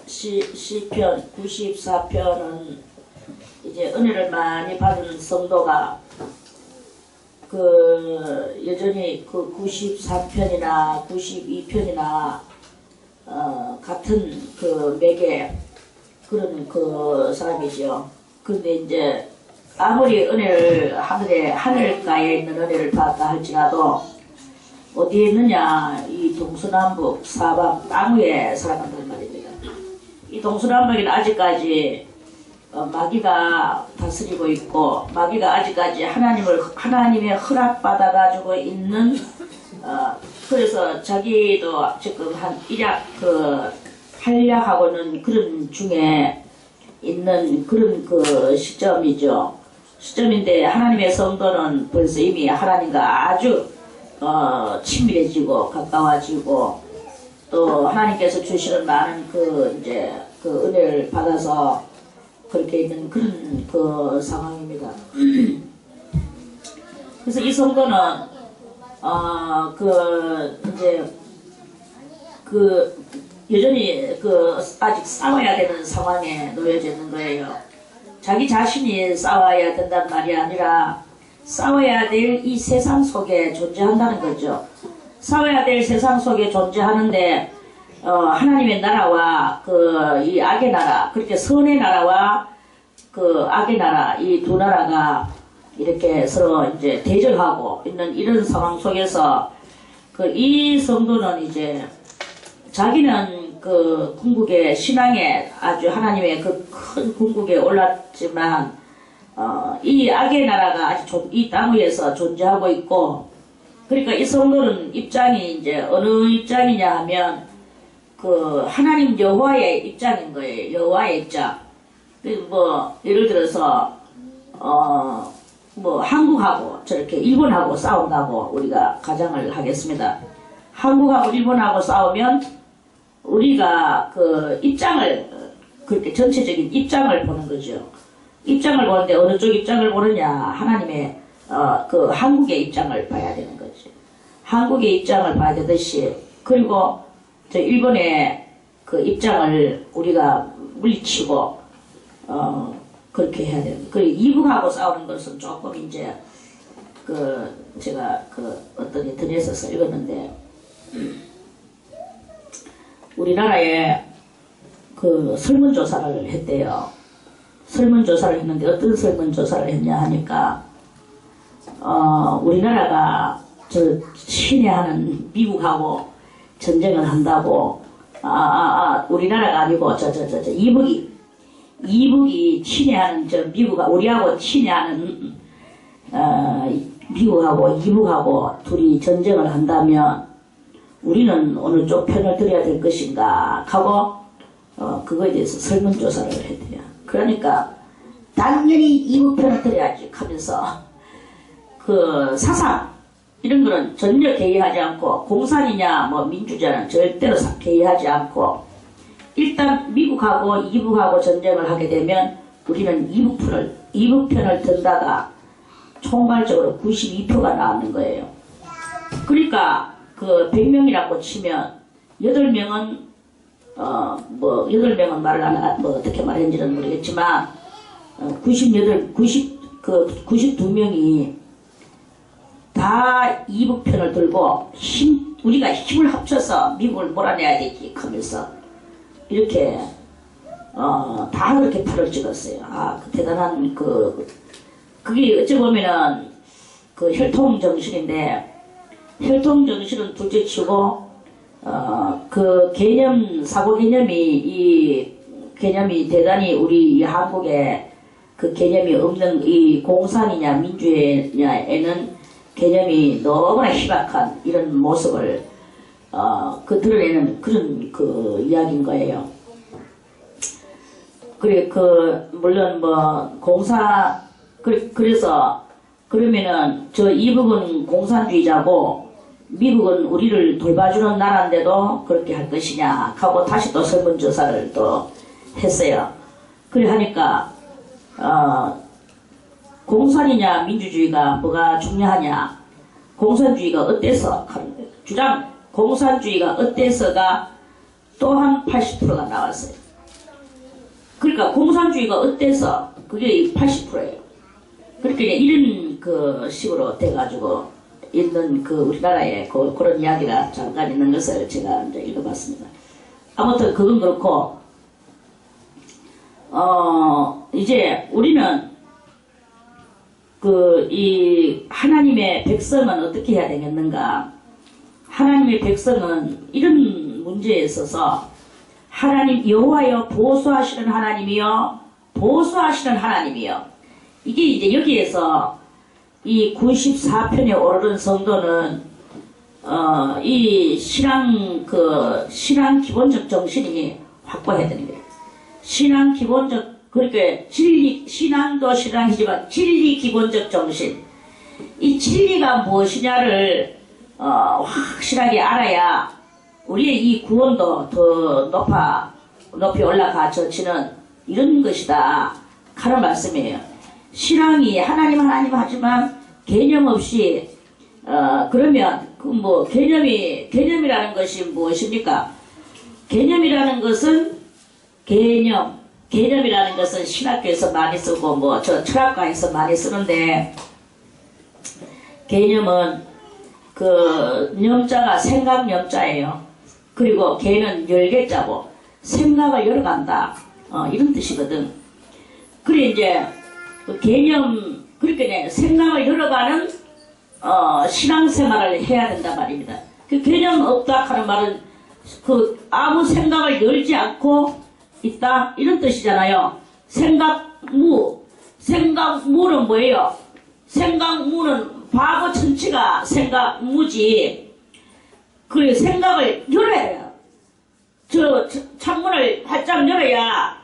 시편 94편은 이제 은혜를 많이 받은 성도가 여전히 93편이나 92편이나 같은 맥에 그런 사람이죠. 근데 이제 아무리 은혜를 하늘가에 있는 은혜를 받았다 할지라도 어디에 있느냐, 이 동서남북 사방 땅 위에 살아간단 말입니다. 이 동서남북에는 아직까지 마귀가 다스리고 있고, 마귀가 아직까지 하나님의 허락받아가지고 있는, 그래서 자기도 지금 한량하고는 그런 중에 있는 그런 시점이죠. 시점인데, 하나님의 성도는 벌써 이미 하나님과 아주 친밀해지고 가까워지고, 또 하나님께서 주시는 많은 은혜를 받아서 그렇게 있는 그런 상황입니다. 그래서 이 성도는 여전히 아직 싸워야 되는 상황에 놓여져 있는 거예요. 자기 자신이 싸워야 된단 말이 아니라 싸워야 될 이 세상 속에 존재한다는 거죠. 싸워야 될 세상 속에 존재하는데 하나님의 나라와 이 악의 나라, 그렇게 선의 나라와 악의 나라, 이 두 나라가 이렇게 서로 이제 대적하고 있는 이런 상황 속에서 이 성도는 이제 자기는 궁극의 신앙에 아주 하나님의 큰 궁극에 올랐지만 이 악의 나라가 아직 이 땅 위에서 존재하고 있고, 그러니까 이 성도는 입장이 이제 어느 입장이냐 하면 하나님 여호와의 입장인 거예요. 여호와의 입장. 예를 들어서 한국하고 저렇게 일본하고 싸운다고 우리가 가정을 하겠습니다. 한국하고 일본하고 싸우면 우리가 입장을, 그렇게 전체적인 입장을 보는 거죠. 입장을 보는데 어느 쪽 입장을 보느냐, 하나님의 한국의 입장을 봐야 되는 거죠. 한국의 입장을 봐야 되듯이, 그리고 일본의 입장을 우리가 물리치고 그렇게 해야 돼요. 그리고 이북하고 싸우는 것은 조금 이제 제가 어떤 인터넷에서 읽었는데, 우리나라에 설문조사를 했대요. 설문조사를 했는데 어떤 설문조사를 했냐 하니까 우리나라가 친애하는 미국하고 전쟁을 한다고, 우리나라가 아니고 이북이 친애하는 우리하고 친애하는 미국하고 이북하고 둘이 전쟁을 한다면 우리는 어느 쪽 편을 들어야 될 것인가 하고 그거에 대해서 설문조사를 했대요. 그러니까 당연히 이북 편을 들어야지 하면서 사상 이런 거는 전혀 개의하지 않고, 공산이냐 민주주의는 절대로 개의하지 않고, 일단 미국하고 이북하고 전쟁을 하게 되면 우리는 이북 편을 든다가 총괄적으로 92표가 나오는 거예요. 그러니까 100명이라고 치면 8명은 8명은 말을 어떻게 말했는지는 모르겠지만 92명이 다 이북 편을 들고 우리가 힘을 합쳐서 미국을 몰아내야 되지 하면서 이렇게 다 그렇게 표를 찍었어요. 대단한 그게 어찌 보면은 혈통 정신인데, 혈통 정신은 둘째치고 사고 개념이 대단히 우리 이 한국에 개념이 없는, 이 공산이냐 민주주의냐에는 개념이 너무나 희박한 이런 모습을 드러내는 그런 이야기인 거예요. 물론 그래서 그러면은 이북은 공산주의자고 미국은 우리를 돌봐주는 나라인데도 그렇게 할 것이냐 하고 다시 또 설문조사를 또 했어요. 그래 하니까 공산이냐 민주주의가 뭐가 중요하냐, 공산주의가 어때서 공산주의가 어때서가 또 한 80%가 나왔어요. 그러니까 공산주의가 어때서 그게 80%예요. 그렇게 이런 그 식으로 돼가지고 있는 그 우리나라에 그런 이야기가 잠깐 있는 것을 제가 이제 읽어봤습니다. 아무튼 그건 그렇고 이제 우리는 이 하나님의 백성은 어떻게 해야 되겠는가? 하나님의 백성은 이런 문제에 있어서 하나님 여호와여 보수하시는 하나님이여 보수하시는 하나님이여 이게 이제 여기에서 이 94편에 오르는 성도는 이 신앙 기본적 정신이 확보해야 되는 거예요. 신앙 기본적 그렇게 신앙도 신앙이지만 진리 기본적 정신 이 진리가 무엇이냐를 확실하게 알아야 우리의 이 구원도 더 높이 올라가 져지는 이런 것이다 하는 말씀이에요. 신앙이 하나님 하지만 개념 없이 그러면 개념이라는 것이 무엇입니까? 개념이라는 것은 개념이라는 것은 신학교에서 많이 쓰고 철학과에서 많이 쓰는데 개념은 그 염자가 생각 염자예요. 그리고 개는 열개자고 생각을 열어간다 이런 뜻이거든. 그래 이제 그 개념 그렇게 생각을 열어가는 신앙생활을 해야 된단 말입니다. 그 개념 없다 하는 말은 그 아무 생각을 열지 않고 있다 이런 뜻이잖아요. 생각무는 뭐예요? 생각무는 과거 전체가 생각무지. 그 생각을 열어야 해요. 창문을 활짝 열어야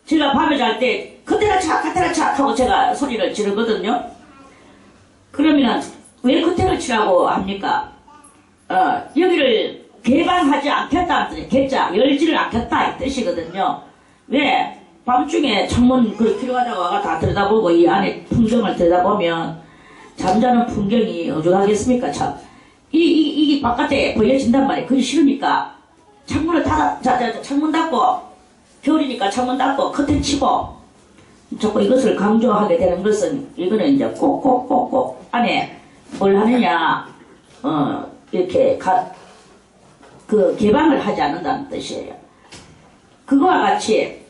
제가 밤에 잘 때 그때나 차 하고 제가 소리를 지르거든요. 그러면 왜 그때를 치라고 합니까? 여기를 개방하지 않겠다는 뜻이에요. 개자 열지를 않겠다 이 뜻이거든요. 왜? 밤중에 창문 필요하다고 와가 다 들여다보고 이 안에 풍경을 들여다보면 잠자는 풍경이 어죽하겠습니까? 참. 이게 바깥에 보여진단 말이에요. 그게 싫으니까 창문을 창문 닫고 겨울이니까 창문 닫고 커튼 치고 자꾸 이것을 강조하게 되는 것은 이거는 이제 꼭 안에 뭘 하느냐 이렇게 개방을 하지 않는다는 뜻이에요. 그거와 같이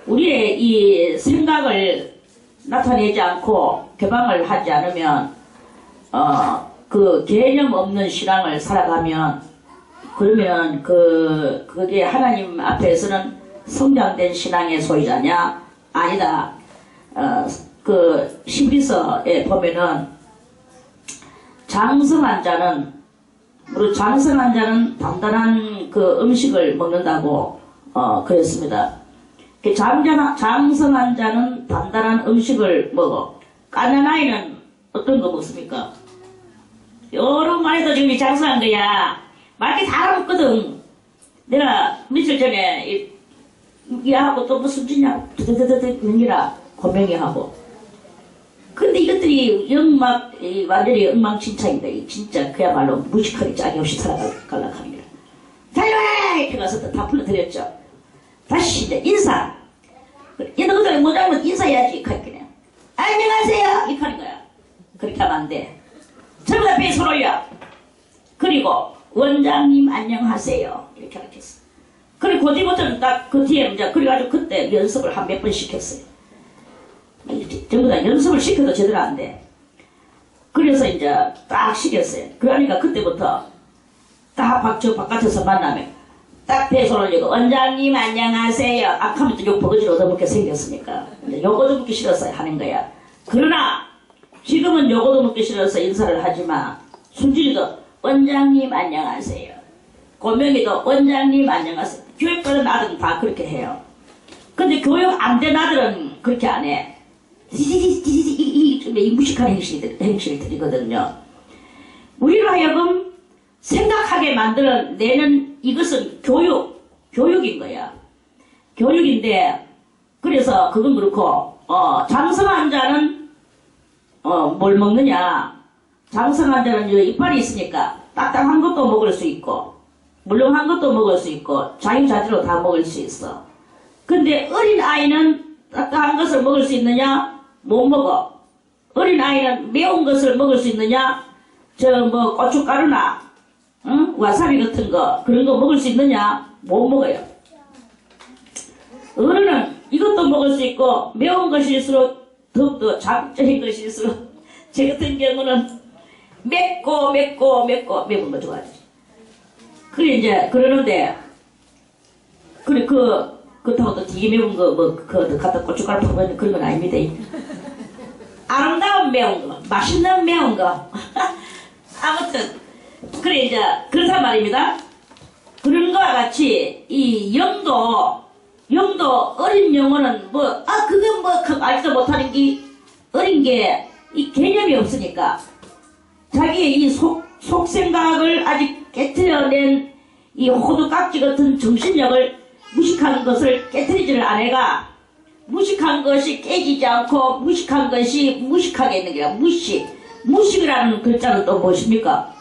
우리의 이 생각을 나타내지 않고 개방을 하지 않으면 그 개념 없는 신앙을 살아가면 그러면 그게 하나님 앞에서는 성장된 신앙의 소유자냐? 아니다. 그 히브리서에 보면은 장성한 자는 단단한 그 음식을 먹는다고 그랬습니다. 장성한 자는 단단한 음식을 먹어. 까는 아이는 어떤 거 먹습니까? 여러만 해도 지금 장성한 거야. 말게 다 알아먹거든. 내가 며칠 전에 얘하고 또 무슨 짓냐 드드드드 연기라 고명이하고. 근데 이것들이 완전히 엉망진창인데 진짜 그야말로 무식하게 짝이 없이 살아갈라 하는 거야. 달려라! 이렇게 가서 다 불러드렸죠. 다시 이제 인사. 너희들 못하면 인사해야지. 이렇게 그냥 안녕하세요! 이렇게 하는 거야. 그렇게 하면 안 돼. 전부 다 배에 손 올려. 그리고 원장님 안녕하세요. 이렇게 하겠어. 그리고 그 뒤부터는 딱 그 뒤에 이제 그래가지고 그때 연습을 한 몇 번 시켰어요. 전부 다 연습을 시켜도 제대로 안 돼. 그래서 이제 딱 시켰어요. 그러니까 그때부터 딱 바깥에서 만나면 딱 배에 손 올리고 원장님 안녕하세요. 악하면 또 욕 버거지로 얻어먹게 생겼으니까 이제 욕 얻어먹기 싫어서 하는 거야. 그러나 지금은 욕 얻어먹기 싫어서 인사를 하지만 순진이도 원장님 안녕하세요. 고명이도 원장님 안녕하세요. 교육받은 아들은 다 그렇게 해요. 근데 교육 안 된 아들은 그렇게 안 해. 이 무식한 행실을 들이거든요. 우리로 하여금 생각하게 만들어내는 이것은 교육인 거야. 교육인데, 그래서 그건 그렇고, 장성한 자는, 뭘 먹느냐. 장성한 자는 이빨이 있으니까 딱딱한 것도 먹을 수 있고, 물렁한 것도 먹을 수 있고 자유자재로 다 먹을 수 있어. 근데 어린 아이는 따뜻한 것을 먹을 수 있느냐? 못 먹어. 어린 아이는 매운 것을 먹을 수 있느냐? 저 뭐 고춧가루나 응? 와사비 같은 거 그런 거 먹을 수 있느냐? 못 먹어요. 어른은 이것도 먹을 수 있고 매운 것일수록 더욱더 자극적인 것일수록 제 같은 경우는 맵고 매운 거 좋아하지. 그래 이제 그러는데 그래 그렇다고 또 되게 매운 거 뭐 그 갖다 고춧가루 퍼부는 그런 건 아닙니다. 아름다운 매운 거, 맛있는 매운 거. 아무튼 그래 이제 그렇단 말입니다. 그런 거와 같이 이 영도 어린 영혼은 뭐 그건 뭐 알지도 못하는 게 어린 게 이 개념이 없으니까 자기의 이 속생각을 아직 깨트려낸 이 호두깍지 같은 정신력을 무식한 것을 깨트리지를 않아가 무식한 것이 깨지지 않고 무식한 것이 무식하게 있는 게라 무식이라는 글자는 또 무엇입니까?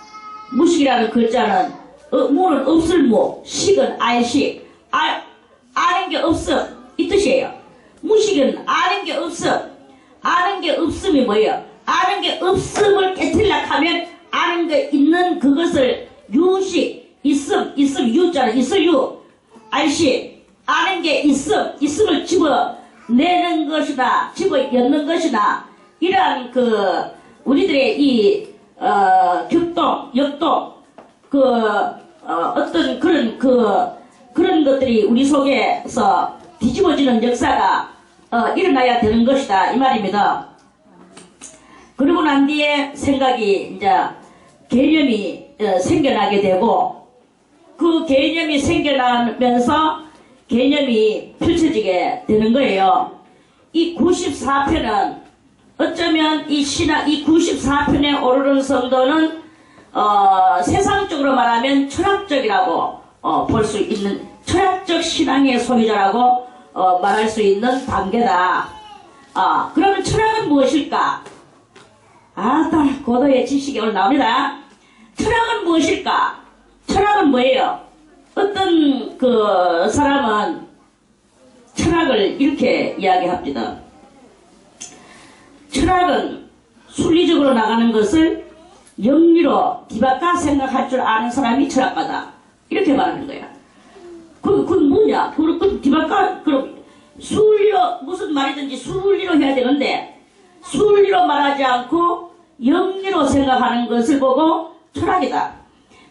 무식이라는 글자는 무는 없을 무, 식은 알식, 아는 게 없음 이 뜻이에요. 무식은 아는 게 없음. 아는 게 없음이 뭐예요? 아는 게 없음을 깨트리려고 하면 아는 게 있는 그것을 유식, 있음 유자는 있을 유, 알식, 아는 게 있음을 집어내는 것이나 집어넣는 것이나 이러한 우리들의 이 격동, 역동 어떤 그런 것들이 우리 속에서 뒤집어지는 역사가 일어나야 되는 것이다 이 말입니다. 그러고 난 뒤에 생각이 이제 개념이 생겨나게 되고 그 개념이 생겨나면서 개념이 펼쳐지게 되는 거예요. 이 94편은 어쩌면 이 94편에 오르는 성도는 세상적으로 말하면 철학적이라고 볼 수 있는 철학적 신앙의 소유자라고 말할 수 있는 단계다. 그러면 철학은 무엇일까? 고도의 지식이 오늘 나옵니다. 철학은 무엇일까? 철학은 뭐예요? 어떤 사람은 철학을 이렇게 이야기합니다. 철학은 순리적으로 나가는 것을 영리로 뒤바꿔 생각할 줄 아는 사람이 철학가다. 이렇게 말하는 거야. 그건 뭐냐? 그럼 뒤바꿔, 그럼 순리로, 무슨 말이든지 순리로 해야 되는데, 순리로 말하지 않고 영리로 생각하는 것을 보고 철학이다.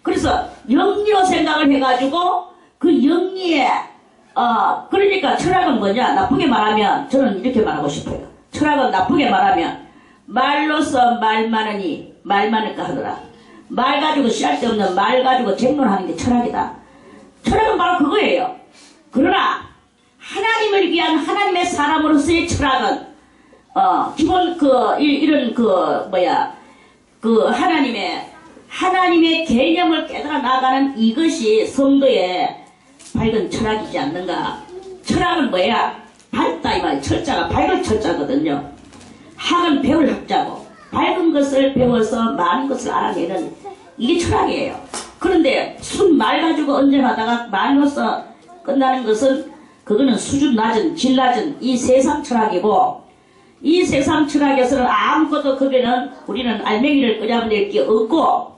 그래서 영리로 생각을 해가지고 그 영리에, 그러니까 철학은 뭐냐? 나쁘게 말하면, 저는 이렇게 말하고 싶어요. 철학은 나쁘게 말하면, 말로써 말 많으니 말 많을까 하더라. 말 가지고 쓸데없는 말 가지고 쟁론하는 게 철학이다. 철학은 바로 그거예요. 그러나 하나님을 위한 하나님의 사람으로서의 철학은 기본 이런 하나님의 개념을 깨달아 나가는 이것이 성도의 밝은 철학이지 않는가. 철학은 뭐야? 밝다 이 말이야. 철자가 밝은 철자거든요. 학은 배울 학자고 밝은 것을 배워서 많은 것을 알아내는 이게 철학이에요. 그런데 순 말 가지고 언쟁하다가 말로서 끝나는 것은 그거는 수준 낮은 질 낮은 이 세상 철학이고 이 세상 철학에서는 아무것도 거기는 우리는 알맹이를 끄잡아낼 게 없고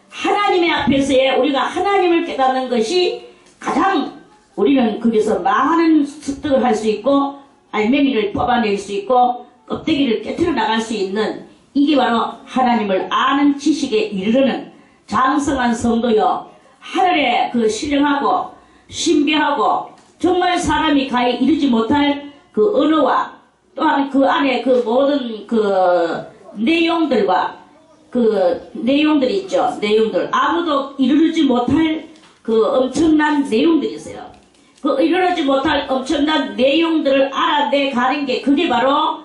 하나님의 앞에서의 우리가 하나님을 깨닫는 것이 가장 우리는 거기서 많은 습득을 할 수 있고 알맹이를 뽑아낼 수 있고 껍데기를 깨트려 나갈 수 있는 이게 바로 하나님을 아는 지식에 이르르는 장성한 성도요. 하늘에 신령하고 신비하고 정말 사람이 가히 이르지 못할 그 언어와 또한 그 안에 그 모든 내용들과 내용들이 있죠. 내용들 아무도 이르지 못할 엄청난 내용들이 있어요. 이르지 못할 엄청난 내용들을 알아내 가는 게 그게 바로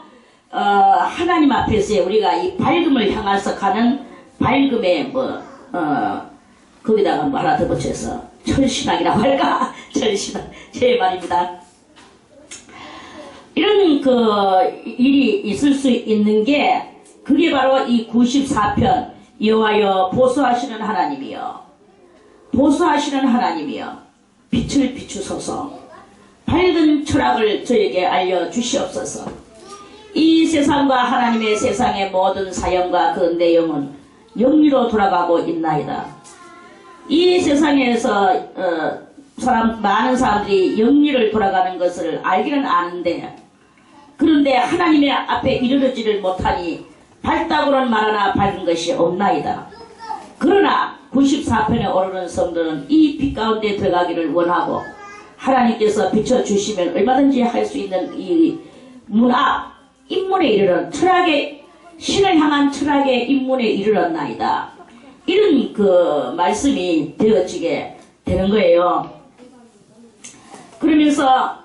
하나님 앞에서 우리가 이 밝음을 향해서 가는 밝음의 거기다가 뭐 하나 더 붙여서 철신학이라고 할까? 철신학 제 말입니다. 이런 일이 있을 수 있는 게 그게 바로 이 94편 여호와여 보소하시는 하나님이여 보수하시는 하나님이여 빛을 비추소서. 밝은 철학을 저에게 알려주시옵소서. 이 세상과 하나님의 세상의 모든 사연과 그 내용은 영리로 돌아가고 있나이다. 이 세상에서 많은 사람들이 영리를 돌아가는 것을 알기는 아는데, 그런데 하나님의 앞에 이르르지를 못하니 밝다고는 말하나 밝은 것이 없나이다. 그러나 94편에 오르는 성도는 이 빛 가운데 들어가기를 원하고, 하나님께서 비춰주시면 얼마든지 할 수 있는 이 문 앞 입문에 이르는 철학의, 신을 향한 철학의 입문에 이르렀나이다. 이런 그 말씀이 되어지게 되는 거예요. 그러면서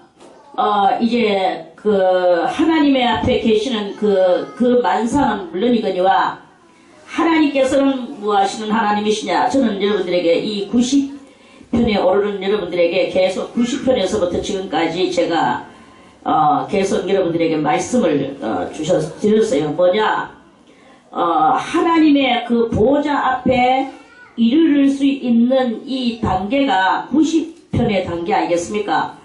이제 그 하나님의 앞에 계시는 그 만상은 물론이거니와, 하나님께서는 무엇하시는 하나님이시냐. 저는 여러분들에게 이 90편에 오르는 여러분들에게 계속 90편에서부터 지금까지 제가 계속 여러분들에게 말씀을 드렸어요. 뭐냐, 하나님의 그 보좌 앞에 이르를 수 있는 이 단계가 90편의 단계 아니겠습니까?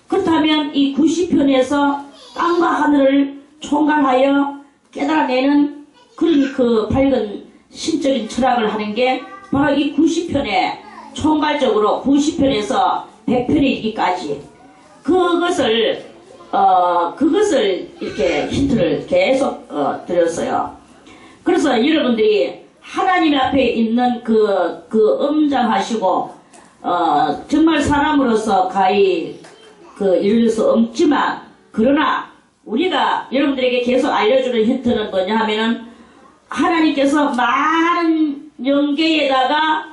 그렇다면 이 90편에서 땅과 하늘을 총괄하여 깨달아내는 그런 그 밝은 신적인 철학을 하는 게 바로 이 90편에 총괄적으로 90편에서 100편에 이르기까지 그것을 이렇게 힌트를 계속 드렸어요. 그래서 여러분들이 하나님 앞에 있는 그 엄장하시고 정말 사람으로서 가히 이룰 수 없지만, 그러나 우리가 여러분들에게 계속 알려주는 힌트는 뭐냐 하면은, 하나님께서 많은 영계에다가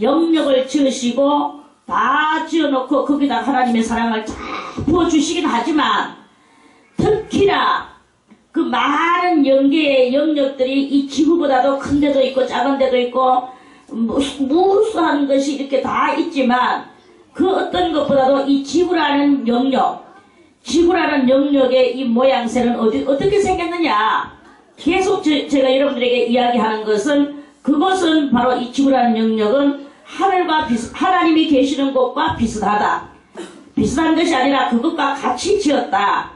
영역을 지으시고 다 지어놓고 거기다 하나님의 사랑을 다 부어주시긴 하지만, 특히나 그 많은 영계의 영역들이 이 지구보다도 큰 데도 있고 작은 데도 있고 무수한 것이 이렇게 다 있지만, 그 어떤 것보다도 이 지구라는 영역의 이 모양새는 어떻게 생겼느냐. 계속 제가 여러분들에게 이야기하는 것은, 그것은 바로 이 지구라는 영역은 하나님이 계시는 곳과 비슷하다. 비슷한 것이 아니라 그것과 같이 지었다.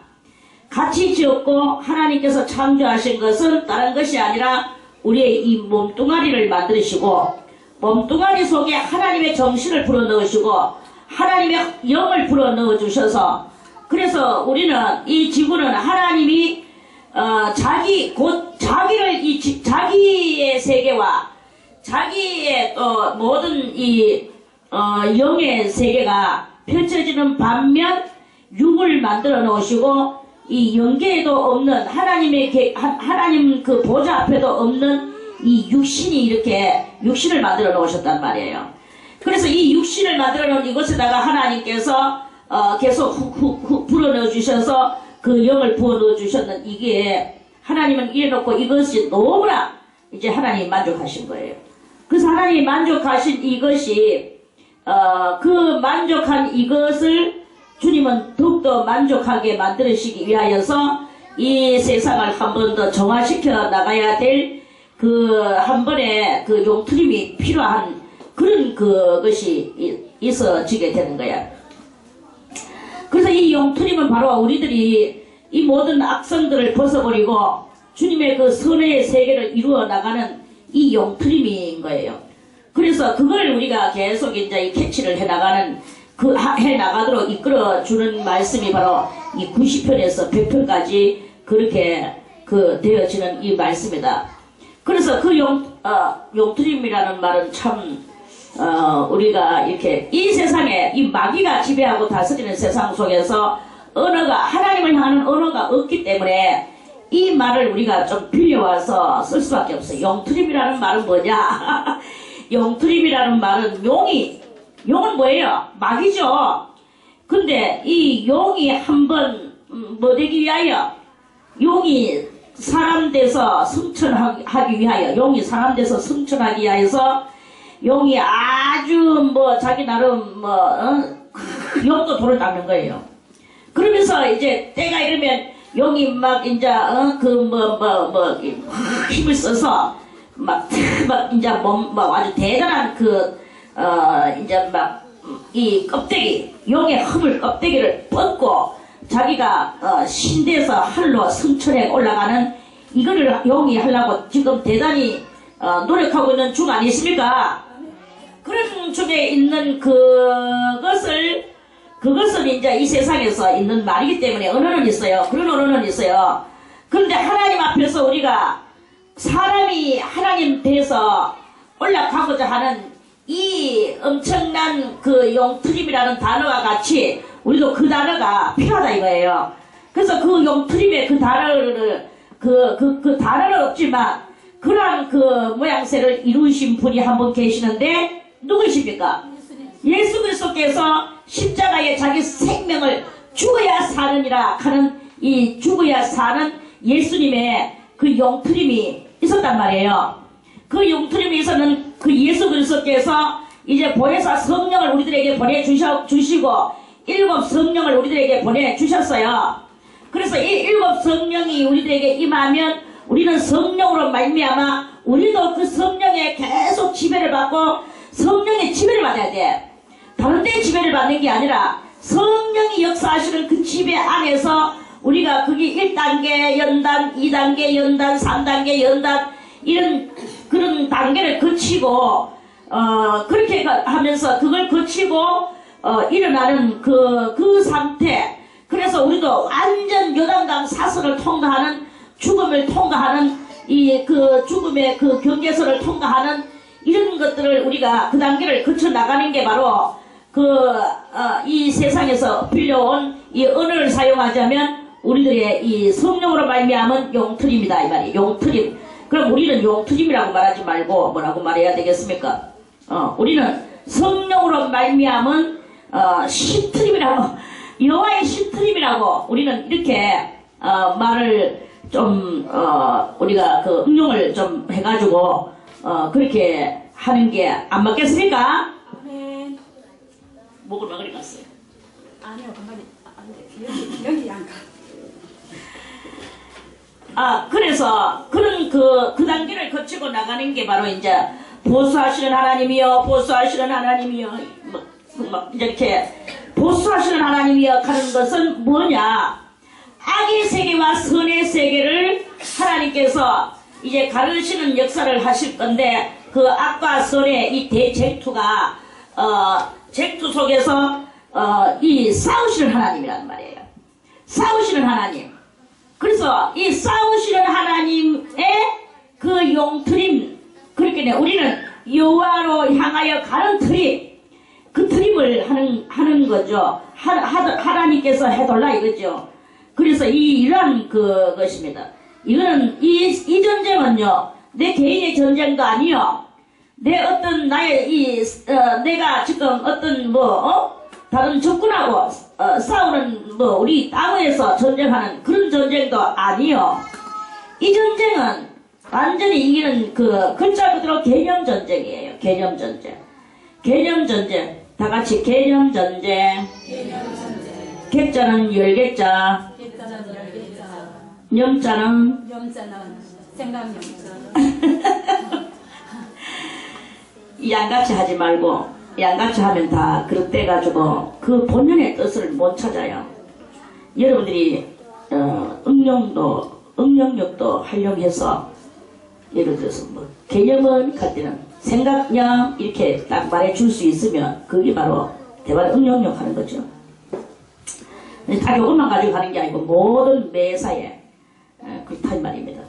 같이 지었고, 하나님께서 창조하신 것은 다른 것이 아니라 우리의 이 몸뚱아리를 만드시고, 몸뚱아리 속에 하나님의 정신을 불어넣으시고 하나님의 영을 불어넣어 주셔서, 그래서 우리는 이 지구는 하나님이 자기의 세계와 자기의 모든 이 영의 세계가 펼쳐지는 반면, 육을 만들어 놓으시고 이 영계에도 없는 하나님 그 보좌 앞에도 없는 이 육신이 이렇게 육신을 만들어 놓으셨단 말이에요. 그래서 이 육신을 만들어 놓은 이곳에다가 하나님께서 계속 불어넣어 주셔서 그 영을 부어넣어 주셨는, 이게 하나님은 이래놓고 이것이 너무나 이제 하나님이 만족하신 거예요. 그래서 하나님이 만족하신 이것이 그 만족한 이것을 주님은 더욱더 만족하게 만드시기 위하여서 이 세상을 한 번 더 정화시켜 나가야 될 한 번의 그 용트림이 필요한 그런 그것이 있어지게 되는 거야. 그래서 이 용트림은 바로 우리들이 이 모든 악성들을 벗어버리고 주님의 그 선의 세계를 이루어 나가는 이 용트림인 거예요. 그래서 그걸 우리가 계속 이제 이 캐치를 해나가는, 해나가도록 이끌어주는 말씀이 바로 이 90편에서 100편까지 그렇게 되어지는 이 말씀이다. 그래서 그 용트림이라는 말은 참, 우리가 이렇게 이 세상에 이 마귀가 지배하고 다스리는 세상 속에서 하나님을 향하는 언어가 없기 때문에 이 말을 우리가 좀 빌려와서 쓸 수밖에 없어요. 용트림이라는 말은 뭐냐? 용트림이라는 말은 용은 뭐예요? 마귀죠. 근데 이 용이 한번 뭐 되기 위하여, 용이 사람 돼서 승천하기 위하여, 용이 아주 뭐 자기 나름 용도 돌을 닦는 거예요. 그러면서 이제 때가 이르면 용이 막 이제 힘을 써서 막 이제 아주 대단한 이제 막 이 껍데기 용의 허물 껍데기를 벗고 자기가 신대에서 하늘로 승천에 올라가는 이거를 용이 하려고 지금 대단히 노력하고 있는 중 아니십니까? 그런 중에 있는 그것을 이제 이 세상에서 있는 말이기 때문에 언어는 있어요. 그런 언어는 있어요. 그런데 하나님 앞에서 우리가 사람이 하나님 대해서 올라가고자 하는 이 엄청난 그 용트림이라는 단어와 같이 우리도 그 단어가 필요하다 이거예요. 그래서 그 용트림의 그 단어를 그 단어는 없지만 그러한 그 모양새를 이루신 분이 한 분 계시는데 누구십니까? 예수 그리스도께서 십자가에 자기 생명을 죽어야 사느니라 하는 이 죽어야 사는 예수님의 그 용트림이 있었단 말이에요. 그 용트림에서는 그 예수 그리스도께서 이제 보혜사 성령을 우리들에게 보내주시고 일곱 성령을 우리들에게 보내주셨어요. 그래서 이 일곱 성령이 우리들에게 임하면 우리는 성령으로 말미암아 우리도 그 성령에 계속 지배를 받고 성령의 지배를 받아야 돼. 다른 데 지배를 받는 게 아니라 성령이 역사하시는 그 지배 안에서 우리가 그게 1단계 연단, 2단계 연단, 3단계 연단 이런 그런 단계를 거치고 그렇게 하면서 그걸 거치고 일어나는 그 상태. 그래서 우리도 완전 요단강 사선을 통과하는 죽음을 통과하는 이 그 죽음의 그 경계선을 통과하는 이런 것들을 우리가 그 단계를 거쳐 나가는 게 바로 이 세상에서 빌려온 이 언어를 사용하자면 우리들의 이 성령으로 말미암은 용트림이다 이 말이에요. 용트림. 그럼 우리는 용트림이라고 말하지 말고 뭐라고 말해야 되겠습니까? 우리는 성령으로 말미암은 신트림이라고 여호와의 신트림이라고 우리는 이렇게 말을 좀 우리가 그 응용을 좀 해가지고 그렇게 하는 게 안 맞겠습니까? 네. 목을 막으리 갔어요. 아니요, 가만히 여기 안 가. 그래서 그런 그 단계를 거치고 나가는 게 바로 이제 보수하시는 하나님이여, 보수하시는 하나님이여, 막 이렇게 보수하시는 하나님이여 하는 것은 뭐냐? 악의 세계와 선의 세계를 하나님께서 이제 가르치는 역사를 하실 건데 그 악과 선의 이 대쟁투가 쟁투 속에서 이 싸우시는 하나님이란 말이에요. 싸우시는 하나님. 그래서 이 싸우시는 하나님의 그 용트림, 그렇게 우리는 여호와로 향하여 가는 트림, 그 트림을 하는 거죠. 하나님께서 해달라 이거죠. 그래서 이러한 것입니다. 이거는 이 전쟁은요, 내 개인의 전쟁도 아니요. 나의 내가 지금 어떤 다른 적군하고 싸우는 우리 땅에서 전쟁하는 그런 전쟁도 아니요. 이 전쟁은 완전히 이기는 그 글자 그대로 개념 전쟁이에요. 개념 전쟁. 개념 전쟁. 다 같이 개념 전쟁. 객자는 열객자. 염자는 생각염자. 양같이 하지 말고 양같이 하면 다 그릇돼가지고 그 본연의 뜻을 못 찾아요. 여러분들이 응용력도 활용해서 예를 들어서 개념은 갈 때는 생각량 이렇게 딱 말해줄 수 있으면 그게 바로 대화 응용력 하는 거죠. 다 요것만 가지고 가는 게 아니고 모든 매사에 그렇다 이 말입니다.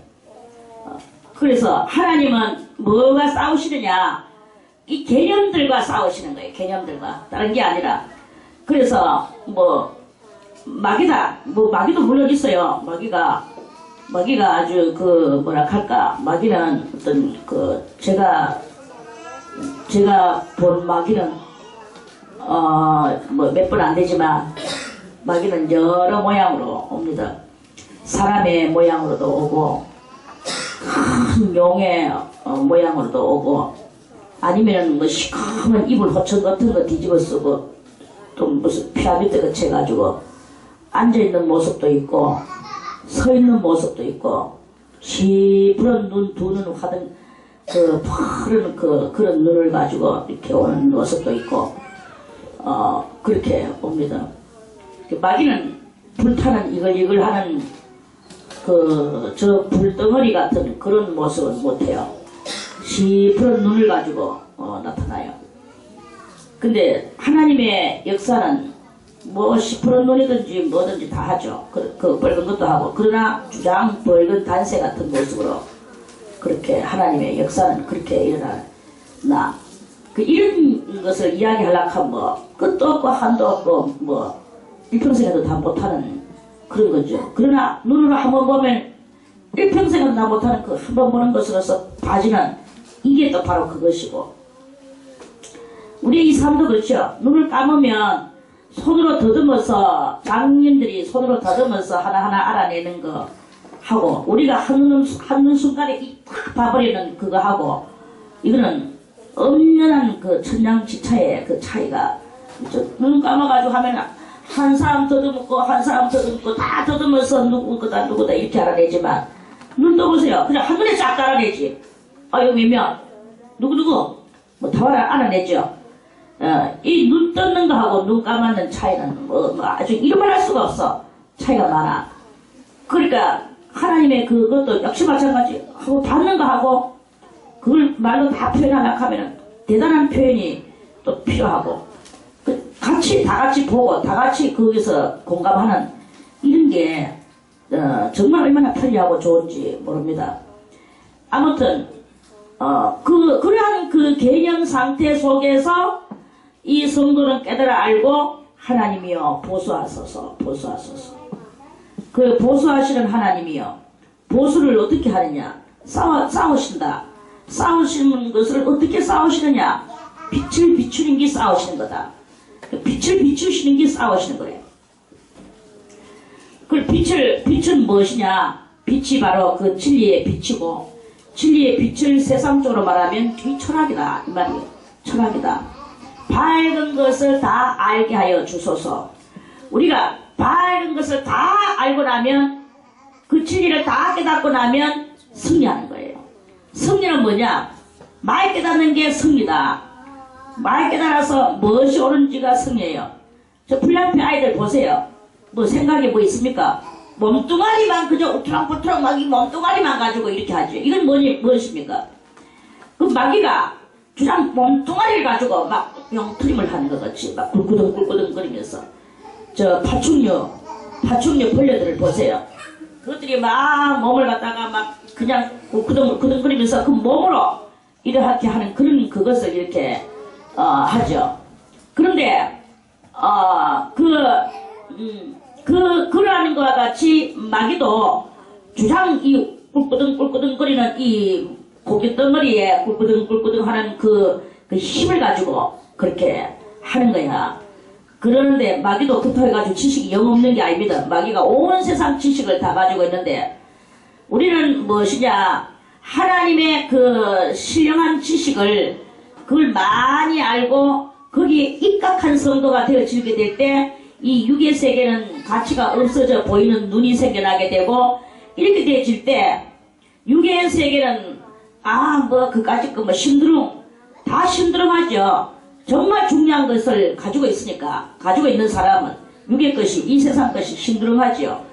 그래서 하나님은 뭐가 싸우시느냐? 이 개념들과 싸우시는 거예요. 개념들과. 다른 게 아니라. 그래서 마귀다. 마귀도 물론 있어요. 마귀가 아주 마귀는 어떤 제가 본 마귀는 몇 번 안 되지만 마귀는 여러 모양으로 옵니다. 사람의 모양으로도 오고 큰 용의 모양으로도 오고 아니면 시커먼 이불 호천 같은 거 뒤집어 쓰고 또 무슨 피라미드 같이 해가지고 앉아있는 모습도 있고 서 있는 모습도 있고 시부른 눈 두 눈 하던 그 푸른 그런 눈을 가지고 이렇게 오는 모습도 있고, 그렇게 옵니다. 마귀는 불타는 이글이글 하는 저 불덩어리 같은 그런 모습은 못해요. 시퍼런 눈을 가지고 나타나요. 근데 하나님의 역사는 뭐 시퍼런 눈이든지 뭐든지 다 하죠. 그 빨간 것도 하고. 그러나 주장 붉은 단새 같은 모습으로 그렇게 하나님의 역사는 그렇게 일어나. 이런 것을 이야기하려고 하면 뭐 끝도 없고 한도 없고 뭐 일평생에도 다 못하는 그런 거죠. 그러나 눈으로 한번 보면 일평생에도 다 못하는 그 한 번 보는 것으로서 봐지는 이게 또 바로 그것이고, 우리의 이 삶도 그렇죠. 눈을 감으면 손으로 더듬어서, 장님들이 손으로 더듬어서 하나하나 알아내는 거 하고, 우리가 한눈 순간에 탁 봐버리는 그거 하고, 이거는 엄연한 그 천냥지차의 그 차이가, 눈 감아가지고 하면 한 사람 더듬고 한 사람 더듬고 다 더듬어서 누구다 이렇게 알아내지만, 눈 떠보세요. 그냥 한눈에 쫙 알아내지. 여기 몇 명, 누구 뭐 다 알아내죠. 이 눈 떴는 거하고 눈 감았는 차이는 뭐 아주 이름을 할 수가 없어. 차이가 많아. 그러니까 하나님의 그것도 역시 마찬가지. 하고 받는 거하고 그걸 말로 다 표현하려고 하면 대단한 표현이 또 필요하고, 다 같이 보고 다 같이 거기서 공감하는 이런 게 정말 얼마나 편리하고 좋은지 모릅니다. 아무튼 그러한 그 개념 상태 속에서 이 성도는 깨달아 알고, 하나님이여 보수하소서. 그 보수하시는 하나님이여, 보수를 어떻게 하느냐? 싸우신다. 싸우시는 것을 어떻게 싸우시느냐? 빛을 비추는 게 싸우시는 거다. 빛을 비추시는 게 싸우시는 거예요. 그 빛은 무엇이냐? 빛이 바로 그 진리의 빛이고, 진리의 빛을 세상적으로 말하면 이 철학이다 이 말이에요. 철학이다. 밝은 것을 다 알게 하여 주소서. 우리가 밝은 것을 다 알고 나면, 그 진리를 다 깨닫고 나면 승리하는 거예요. 승리는 뭐냐? 많이 깨닫는 게 승리다. 많이 깨달아서 무엇이 옳은지가 승리예요. 저 불량피 아이들 보세요. 뭐 생각이 뭐 있습니까? 몸뚱아리만 그저 우트랑부트랑 막 이 몸뚱아리만 가지고 이렇게 하죠. 이건 무엇입니까? 그 마귀가 주장 몸뚱아리를 가지고 막 영트림을 하는 것 같이 막 굴구덩 거리면서, 저 파충류 벌레들을 보세요. 그것들이 막 몸을 갖다가 막 그냥 굴구덩 거리면서 그 몸으로 이렇게 하는 그것을 이렇게 하죠. 그런데 그러한 것과 같이 마귀도 주장 이 꿀꾸덩 거리는 이 고깃덩어리에 꿀꾸덩 하는 그 힘을 가지고 그렇게 하는 거야. 그러는데 마귀도 급해가지고 지식이 영 없는 게 아닙니다. 마귀가 온 세상 지식을 다 가지고 있는데, 우리는 무엇이냐? 하나님의 그 신령한 지식을 그걸 많이 알고 거기에 입각한 성도가 되어지게 될 때, 이 육의 세계는 가치가 없어져 보이는 눈이 생겨나게 되고, 이렇게 되어질 때 육의 세계는 그까짓 거 다 심드렁하죠. 정말 중요한 것을 가지고 있으니까, 가지고 있는 사람은 육의 것이, 이 세상 것이 심드렁하죠.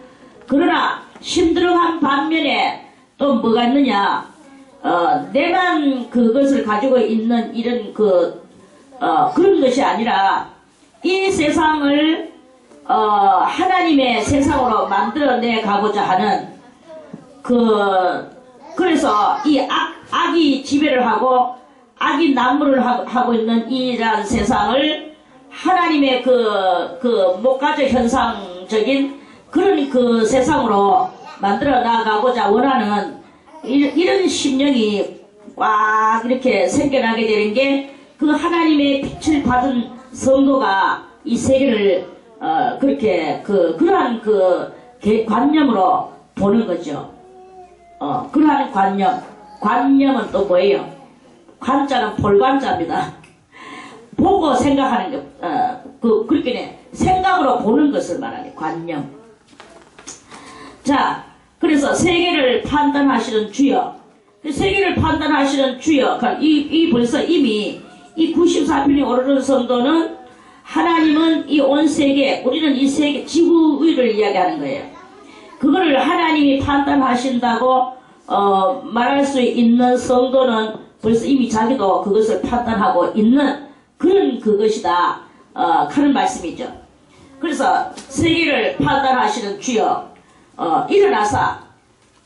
그러나 심드렁한 반면에 또 뭐가 있느냐? 내만 그것을 가지고 있는 이런 그런 것이 아니라, 이 세상을 하나님의 세상으로 만들어내 가고자 하는 그래서 이 악이 지배를 하고 악이 난무를 하고 있는 이러한 세상을 하나님의 목가적 현상적인 그런 그 세상으로 만들어 나가고자 원하는 이런 심령이 꽉 이렇게 생겨나게 되는 게, 그 하나님의 빛을 받은 성도가 이 세계를 그렇게 그러한 관념으로 보는 거죠. 그러한 관념은 또 뭐예요? 관자는 볼관자입니다. 보고 생각하는 게, 그렇게 생각으로 보는 것을 말하는 관념. 자, 그래서 세계를 판단하시는 주여, 그 세계를 판단하시는 주여, 이 벌써 이미 이 94편이 오르는 성도는 하나님은 이 온 세계, 우리는 이 세계, 지구 위를 이야기하는 거예요. 그거를 하나님이 판단하신다고 말할 수 있는 성도는 벌써 이미 자기도 그것을 판단하고 있는 그런 그것이다 하는 말씀이죠. 그래서 세계를 판단하시는 주여 일어나사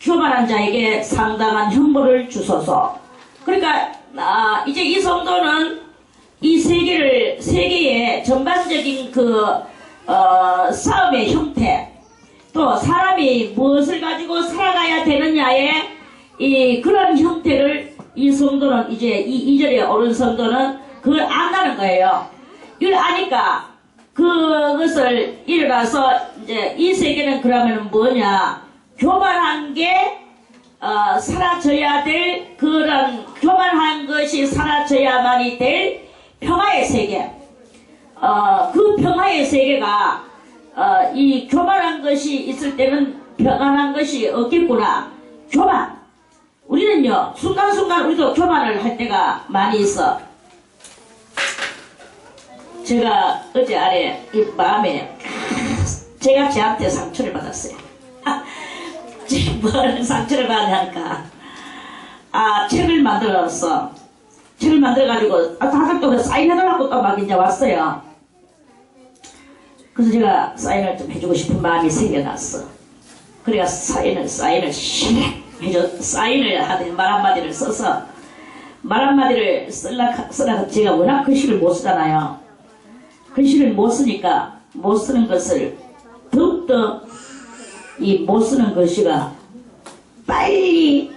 교만한 자에게 상당한 형벌을 주소서. 그러니까 이제 이 성도는 이 세계의 전반적인 그 싸움의 형태, 또 사람이 무엇을 가지고 살아가야 되느냐의 이 그런 형태를 이 성도는 이제 이 2절에 오른 성도는 그걸 안다는 거예요. 이걸 아니까 그것을 일어나서 이제 이 세계는 그러면 뭐냐, 교만한 게 사라져야 될 그런 교만한 것이 사라져야만이 될 평화의 세계. 그 평화의 세계가 이 교만한 것이 있을 때는 평안한 것이 없겠구나. 교만. 우리는요 순간순간 우리도 교만을 할 때가 많이 있어. 제가 어제 아래 이 마음에 제가 제한테 상처를 받았어요. 뭘 상처를 받으니까 책을 만들었어. 책을 만들어가지고 다들 또 사인해달라고 또 막 이제 왔어요. 그래서 제가 사인을 좀 해주고 싶은 마음이 생겨났어. 그래가 사인을 하더니 말 한마디를 써서 말 한마디를 쓰려고 제가 워낙 글씨를 못 쓰잖아요. 글씨를 못 쓰니까 못 쓰는 것을 더욱더 이 못 쓰는 글씨가 빠른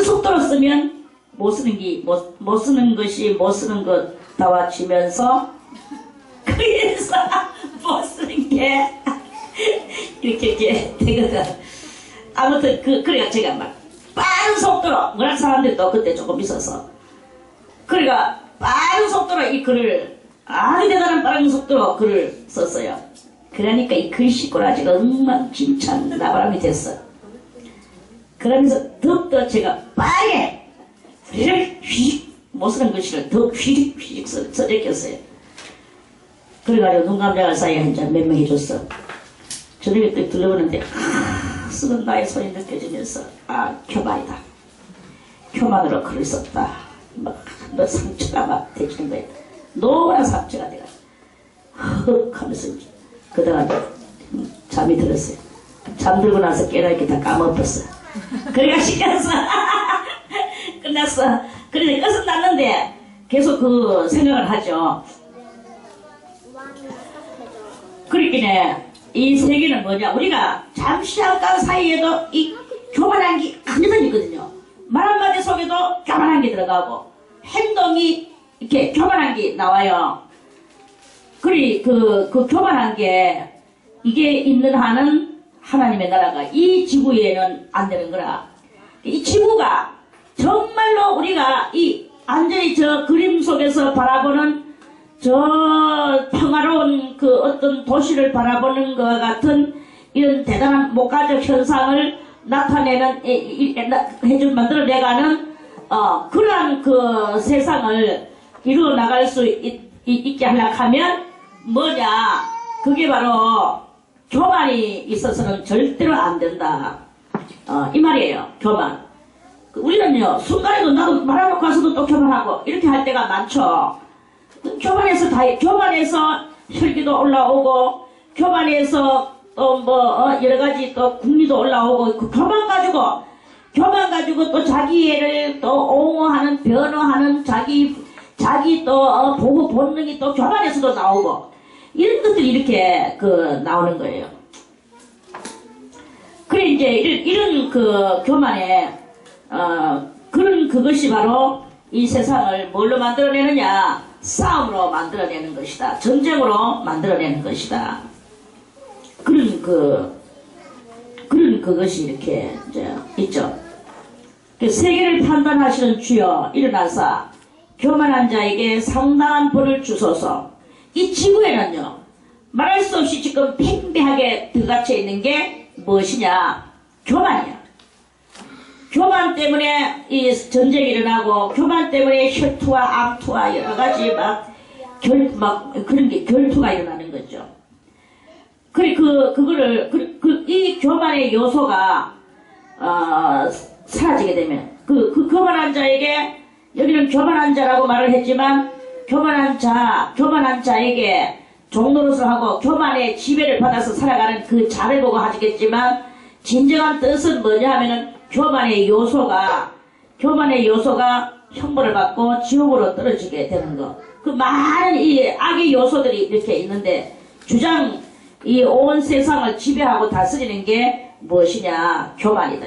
속도로 쓰면 못 쓰는 것이 못 쓰는 것 다와지면서 그래서 못 쓰는 게 이렇게 되거든. 아무튼 그래가 제가 막 빠른 속도로 워낙 사람들도 그때 조금 있어서 그래가 빠른 속도로 이 글을 아주 대단한 빠른 속도로 글을 썼어요. 그러니까 이 글씨꼬라지가 엉망진창 나바람이 됐어. 그러면서 더욱더 제가 빠르게 휘직 못 쓰는 글씨를 더 휘직 써제꼈어요. 그래가지고 눈 감자갈 사이에 한 잔 몇 명 해줬어. 저녁에 또 들러보는데 쓰는 나의 손이 느껴지면서 교만이다. 교만으로 글을 썼다. 너 상처가 막 되지는 거야. 노란 상처가 돼가지고 헉 하면서 그러다가 잠이 들었어요. 잠들고 나서 깨어나니까 다 까먹었어. 그래가 시켜서 끝났어. 그런데 끝은 났는데 계속 그 생각을 하죠. 그렇기에 이 세계는 뭐냐, 우리가 잠시 잠깐 사이에도 이 교만한 게 한여덟 있거든요. 말 한마디 속에도 교만한 게 들어가고 행동이 이렇게 교만한 게 나와요. 그 교만한 게 이게 있는 한은 하나님의 나라가 이 지구에는 안 되는 거라. 이 지구가 정말로 우리가 이 완전히 저 그림 속에서 바라보는 저 평화로운 그 어떤 도시를 바라보는 것과 같은 이런 대단한 목가적 현상을 나타내는 만들어내가는 그러한 그 세상을 이루어 나갈 수 있게 하려고 하면 뭐냐, 그게 바로 교만이 있어서는 절대로 안 된다. 이 말이에요. 교만. 우리는요 순간에도 나도 말하고 가서도 또 교만하고 이렇게 할 때가 많죠. 교만해서 혈기도 올라오고 교만해서 또 여러가지 또 국리도 올라오고 그 교만 가지고 또 자기애를 또 옹호하는 변호하는 자기 또 보호 본능이 또 교만에서도 나오고 이런 것들이 이렇게 나오는 거예요. 그래 이제 이런 그 교만에 그런 그것이 바로 이 세상을 뭘로 만들어내느냐, 싸움으로 만들어내는 것이다. 전쟁으로 만들어내는 것이다. 그런 그것이 이렇게 이제 있죠. 세계를 판단하시는 주여 일어나사 교만한 자에게 상당한 벌을 주소서. 이 지구에는요 말할 수 없이 지금 팽배하게 들어갇혀 있는 게 무엇이냐, 교만이야. 교만 때문에 이 전쟁이 일어나고 교만 때문에 혈투와 암투와 여러 가지 막 그런 게 결투가 일어나는 거죠. 이 교만의 요소가 사라지게 되면 그 교만한 자에게 여기는 교만한 자라고 말을 했지만 교만한 자에게 종노릇을 하고 교만의 지배를 받아서 살아가는 그 자를 보고 하시겠지만 진정한 뜻은 뭐냐 하면은 교만의 요소가 형벌을 받고 지옥으로 떨어지게 되는 거. 그 많은 이 악의 요소들이 이렇게 있는데 주장 이 온 세상을 지배하고 다스리는 게 무엇이냐? 교만이다.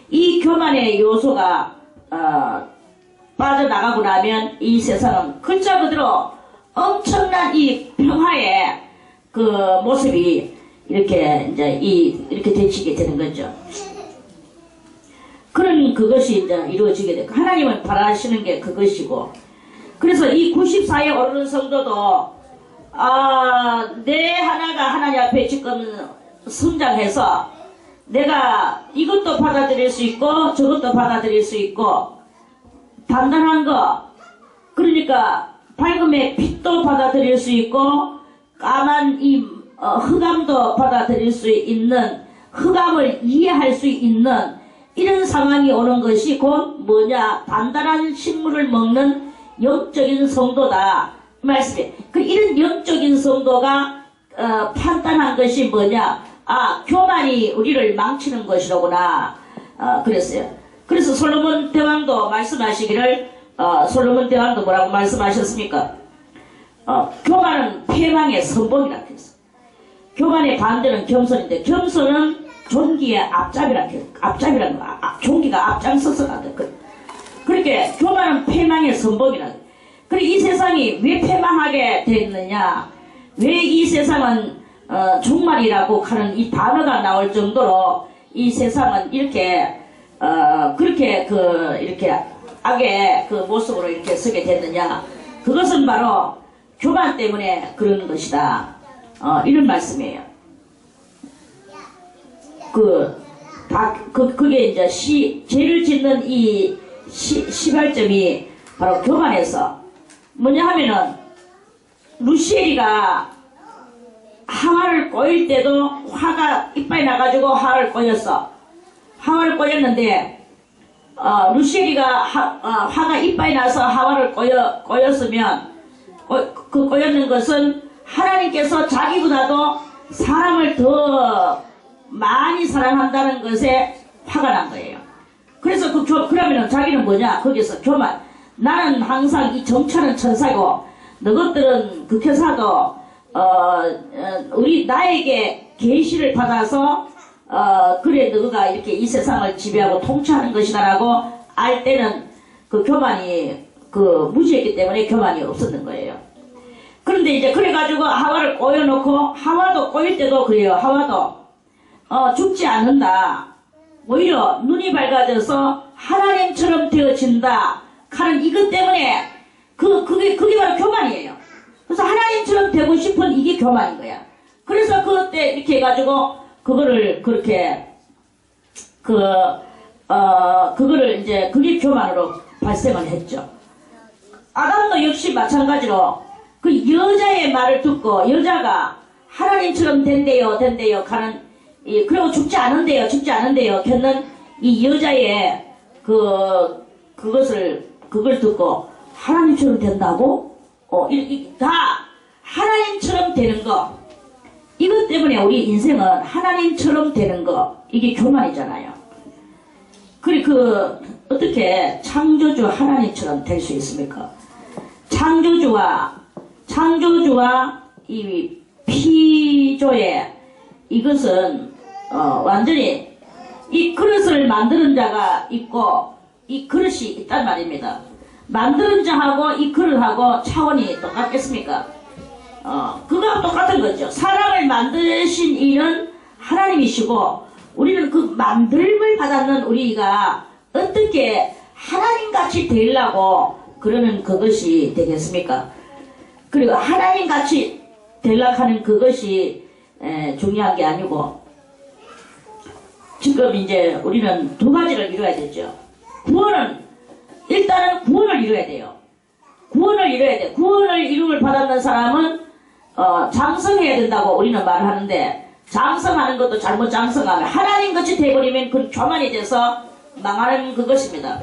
이 교만의 요소가 빠져나가고 나면 이 세상은 글자 그대로 엄청난 이 평화의 그 모습이 이렇게 이제 이렇게 되치게 되는 거죠. 그런 그것이 이제 이루어지게 되고 하나님은 바라시는 게 그것이고 그래서 이 94에 오르는 성도도 내 하나가 하나님 앞에 지금 성장해서 내가 이것도 받아들일 수 있고 저것도 받아들일 수 있고 단단한 거 그러니까 밝음의 빛도 받아들일 수 있고 까만 이 흑암도 받아들일 수 있는 흑암을 이해할 수 있는 이런 상황이 오는 것이 곧 뭐냐 단단한 식물을 먹는 영적인 성도다 말씀에 이런 영적인 성도가 판단한 것이 뭐냐 교만이 우리를 망치는 것이로구나 그랬어요. 그래서 솔로몬 대왕도 말씀하시기를 솔로몬 대왕도 뭐라고 말씀하셨습니까? 교만은 패망의 선봉이라 했어. 교만의 반대는 겸손인데 겸손은 존귀의 앞잡이라 했어. 앞잡이라는 거 존귀가 앞장서서 나다. 그렇게 교만은 패망의 선봉이라. 그리고 이 세상이 왜 패망하게 됐느냐? 왜 이 세상은 종말이라고 하는 이 단어가 나올 정도로 이 세상은 이렇게 그렇게 이렇게 악의 그 모습으로 이렇게 서게 됐느냐? 그것은 바로 교만 때문에 그런 것이다. 이런 말씀이에요. 그게 이제 죄를 짓는 이 시발점이 바로 교만에서 뭐냐 하면은 루시엘이가 하와를 꼬일 때도 화가 이빨이 나가지고 하와를 꼬였어. 하와를 꼬였는데 루시엘이가 화가 이빨이 나서 하와를 꼬였으면 그 꼬였는 것은 하나님께서 자기보다도 사람을 더 많이 사랑한다는 것에 화가 난 거예요. 그래서 그러면은 자기는 뭐냐? 거기서 교만. 나는 항상 이 정찰은 천사고 너것들은 극회사도 나에게 계시를 받아서 그래 너가 이렇게 이 세상을 지배하고 통치하는 것이다라고 알 때는 그 교만이 무지했기 때문에 교만이 없었는 거예요. 그런데 이제 그래가지고 하와를 꼬여놓고 하와도 꼬일 때도 그래요. 하와도 죽지 않는다. 오히려 눈이 밝아져서 하나님처럼 되어진다. 하는 이것 때문에 그게 바로 교만이에요. 그래서 하나님처럼 되고 싶은 이게 교만인 거야. 그래서 그때 이렇게 해가지고 그거를 그렇게 그거를 이제 그게 교만으로 발생을 했죠. 아담도 역시 마찬가지로 그 여자의 말을 듣고 여자가 하나님처럼 된대요 하는 그리고 죽지 않은대요 켰는 이 여자의 그걸 듣고 하나님처럼 된다고? 다 하나님처럼 되는 거. 이것 때문에 우리 인생은 하나님처럼 되는 거. 이게 교만이잖아요. 어떻게 창조주 하나님처럼 될 수 있습니까? 창조주와 이 피조의 이것은 완전히 이 그릇을 만드는 자가 있고 이 그릇이 있단 말입니다. 만드는 자하고 이 그릇하고 차원이 똑같겠습니까? 그거와 똑같은 거죠. 사람을 만드신 이는 하나님이시고 우리는 그 만듦을 받았는 우리가 어떻게 하나님같이 되려고 그러는 그것이 되겠습니까? 그리고 하나님같이 되려고 하는 그것이 중요한 게 아니고 지금 이제 우리는 두 가지를 이루어야 되죠. 일단은 구원을 이루어야 돼요. 구원을 이루어야 돼. 구원을 이루을 받았는 사람은 장성해야 된다고 우리는 말하는데, 장성하는 것도 잘못 장성하면 하나님 같이 돼버리면 그 교만이 돼서 망하는 그것입니다.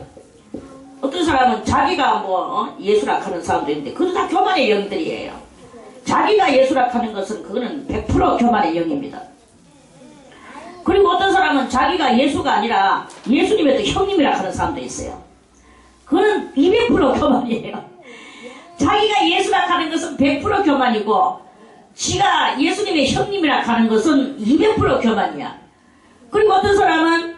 어떤 사람은 자기가 예수락 하는 사람도 있는데 그것도 다 교만의 영들이에요. 자기가 예수락 하는 것은 그거는 100% 교만의 영입니다. 그리고 어떤 사람은 자기가 예수가 아니라 예수님의 또 형님이라 하는 사람도 있어요. 그거는 200% 교만이에요. 자기가 예수라 하는 것은 100% 교만이고, 지가 예수님의 형님이라 하는 것은 200% 교만이야. 그리고 어떤 사람은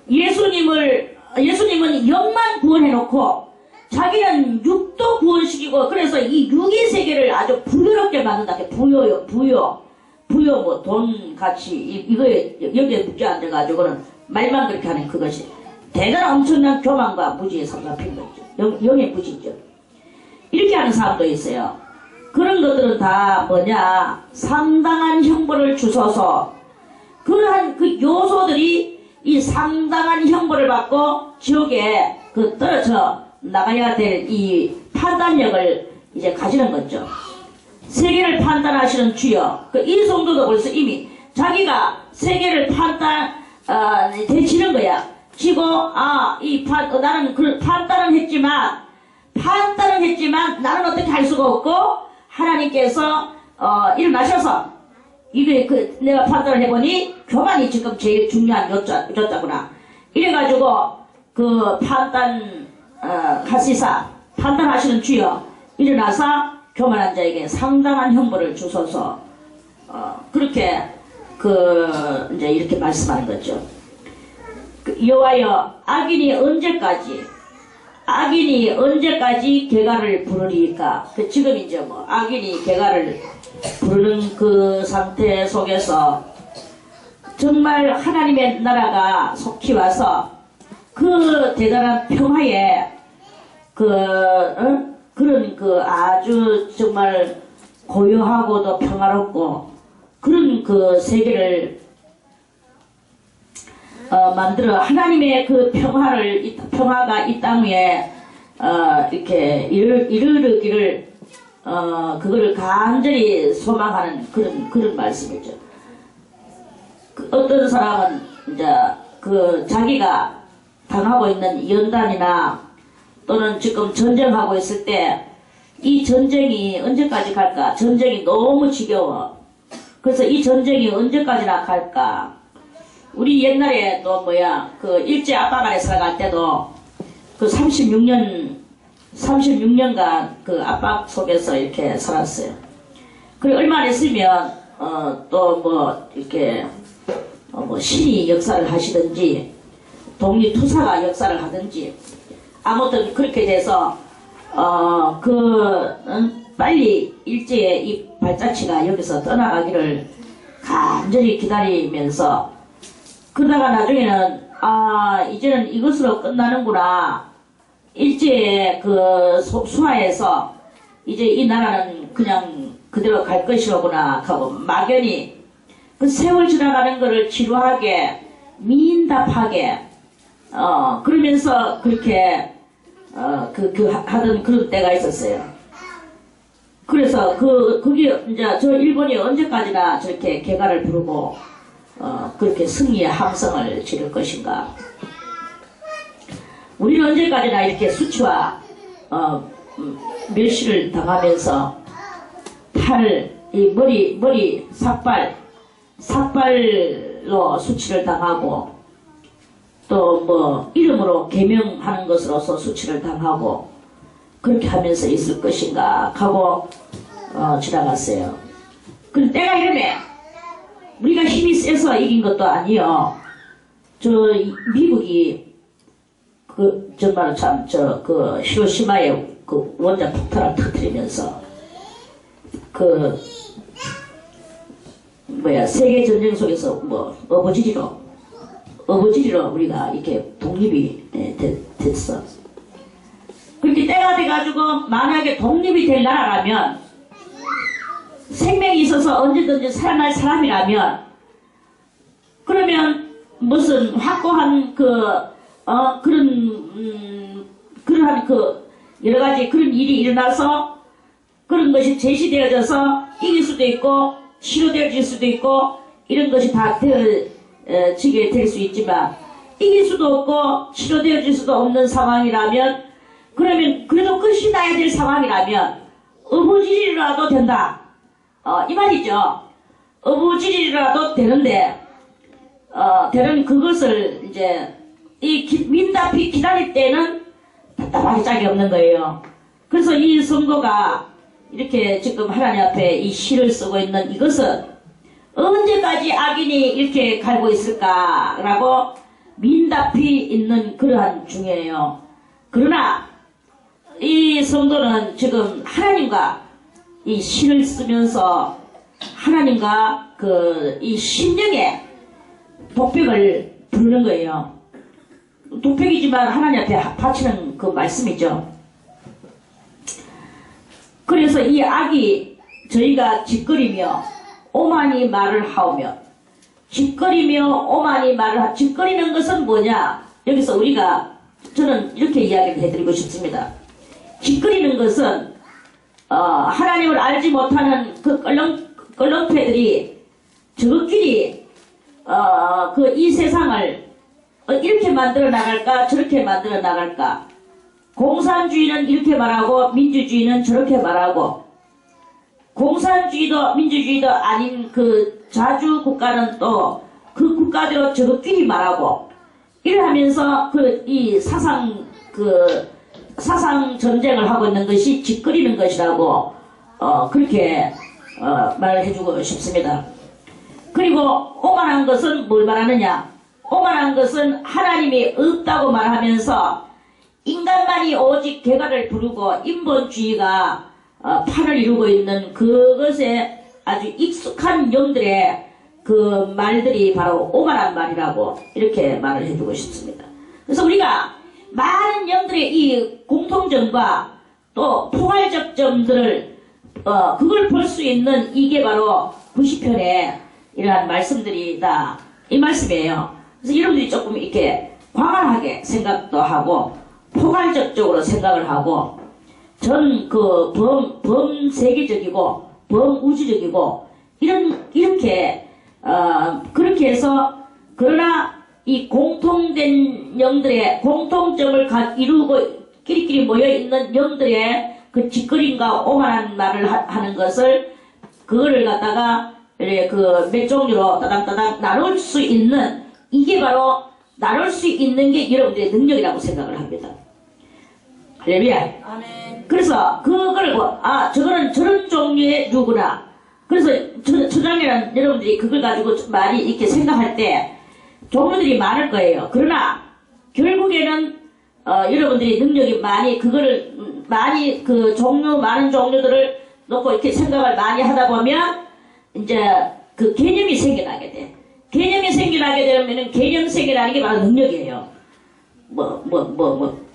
예수님은 영만 구원해놓고 자기는 육도 구원시키고, 그래서 이 육의 세계를 아주 부유롭게 만든다. 부요 돈 가치 이거에 여기에 묻지 않아가지고는 말만 그렇게 하는 그것이 대단한 엄청난 교만과 무지에 삼갑힌 거죠. 영의 무지죠. 이렇게 하는 사람도 있어요. 그런 것들은 다 상당한 형벌을 주소서. 그러한 그 요소들이 이 상당한 형벌을 받고 지옥에 떨어져 나가야 될 이 판단력을 이제 가지는 거죠. 세계를 판단하시는 주여. 이 성도도 벌써 이미 자기가 세계를 대치는 거야. 지고 나는 그 판단은 했지만 나는 어떻게 할 수가 없고, 하나님께서 일어나셔서 내가 판단을 해보니 교만이 지금 제일 중요한 요자구나. 이래가지고 그 판단하시는 주여 일어나서 교만한 자에게 상당한 형벌을 주소서. 그렇게 이제 이렇게 말씀하는 거죠. 여호와여, 악인이 언제까지 개가를 부르리까? 지금 이제 악인이 개가를 부르는 그 상태 속에서 정말 하나님의 나라가 속히 와서 그 대단한 평화에 그런 아주 정말 고요하고도 평화롭고 그런 그 세계를 만들어 하나님의 그 평화가 이 땅 위에 이렇게 이르기를 그거를 간절히 소망하는 그런 말씀이죠. 어떤 사람은 이제 자기가 당하고 있는 연단이나 또는 지금 전쟁하고 있을 때 이 전쟁이 언제까지 갈까? 전쟁이 너무 지겨워. 그래서 이 전쟁이 언제까지나 갈까? 우리 옛날에 또 일제 압박 아래 살아갈 때도 36년간 그 압박 속에서 이렇게 살았어요. 그리고 얼마 안 있으면 이렇게 신이 역사를 하시든지 독립투사가 역사를 하든지 아무튼 그렇게 돼서 빨리 일제의 이 발자취가 여기서 떠나가기를 간절히 기다리면서, 그러다가 나중에는 이제는 이것으로 끝나는구나, 일제의 수하에서 이제 이 나라는 그냥 그대로 갈 것이로구나 하고 막연히 그 세월 지나가는 것을 지루하게 미인답하게 그러면서 그렇게 하던 그런 때가 있었어요. 그래서 그게 이제 일본이 언제까지나 저렇게 개가를 부르고 그렇게 승리의 함성을 지를 것인가? 우리는 언제까지나 이렇게 수치와 멸시를 당하면서 머리 삭발로 수치를 당하고 또 이름으로 개명하는 것으로서 수치를 당하고 그렇게 하면서 있을 것인가 하고 지나갔어요. 근데 때가 이러네. 우리가 힘이 세서 이긴 것도 아니요. 미국이 정말 히로시마에 원자 폭탄을 터뜨리면서 세계 전쟁 속에서 어부지리로 우리가 이렇게 독립이 됐어. 그렇게 때가 돼가지고 만약에 독립이 될 나라라면, 생명이 있어서 언제든지 살아날 사람이라면, 그러면 무슨 확고한 그러한 여러 가지 그런 일이 일어나서 그런 것이 제시되어져서 이길 수도 있고 치료되어질 수도 있고 이런 것이 다 되어지게 될 수 있지만 이길 수도 없고 치료되어질 수도 없는 상황이라면 그러면 그래도 끝이 나야 될 상황이라면 어부지리라도 된다. 이 말이죠. 어부지리라도 되는데 되는 그것을 이제 민답히 기다릴 때는 답답하게 짝이 없는 거예요. 그래서 이 성도가 이렇게 지금 하나님 앞에 이 시를 쓰고 있는 이것은 언제까지 악인이 이렇게 갈고 있을까라고 민답히 있는 그러한 중이에요. 그러나 이 성도는 지금 하나님과 이 시를 쓰면서 하나님과 이 심령의 독백을 부르는 거예요. 독백이지만 하나님 앞에 바치는 그 말씀이죠. 그래서 이 악이 저희가 짓거리며 오만이 말을 하오며 짓거리며 오만이 말을 짓거리는 것은 뭐냐? 여기서 저는 이렇게 이야기를 해드리고 싶습니다. 짓거리는 것은 하나님을 알지 못하는 그 껄렁패들이 저것끼리 이 세상을 이렇게 만들어 나갈까 저렇게 만들어 나갈까, 공산주의는 이렇게 말하고 민주주의는 저렇게 말하고, 공산주의도 민주주의도 아닌 그 자주 국가는 또 그 국가대로 저것끼리 말하고 이러면서 이 사상 전쟁을 하고 있는 것이 짓거리는 것이라고 그렇게 말을 해주고 싶습니다. 그리고 오만한 것은 뭘 말하느냐? 오만한 것은 하나님이 없다고 말하면서 인간만이 오직 개가를 부르고 인본주의가 판을 이루고 있는 그것에 아주 익숙한 영들의 그 말들이 바로 오만한 말이라고 이렇게 말을 해주고 싶습니다. 그래서 우리가 많은 영들의 이 공통점과 또 포괄적 점들을 그걸 볼 수 있는 이게 바로 90편의 이러한 말씀들이다, 이 말씀이에요. 그래서 여러분들이 조금 이렇게 광활하게 생각도 하고 포괄적으로 생각을 하고 범세계적이고 범우주적이고 이렇게 그렇게 해서, 그러나 이 공통된 영들의 공통점을 이루고 끼리끼리 모여있는 영들의 그 짓거림과 오만한 말을 하는 것을 그거를 갖다가 몇 종류로 따닥따닥 나눌 수 있는, 이게 바로 나눌 수 있는 게 여러분들의 능력이라고 생각을 합니다. 할렐루야. 아멘. 그래서 그걸 저거는 저런 종류의 누구나. 그래서 초장에는 여러분들이 그걸 가지고 많이 이렇게 생각할 때 종류들이 많을 거예요. 그러나 결국에는 여러분들이 능력이 많이 많은 종류들을 놓고 이렇게 생각을 많이 하다 보면 이제 그 개념이 생겨나게 돼. 개념이 생겨나게 되면은 개념 생겨나는 게 바로 능력이에요.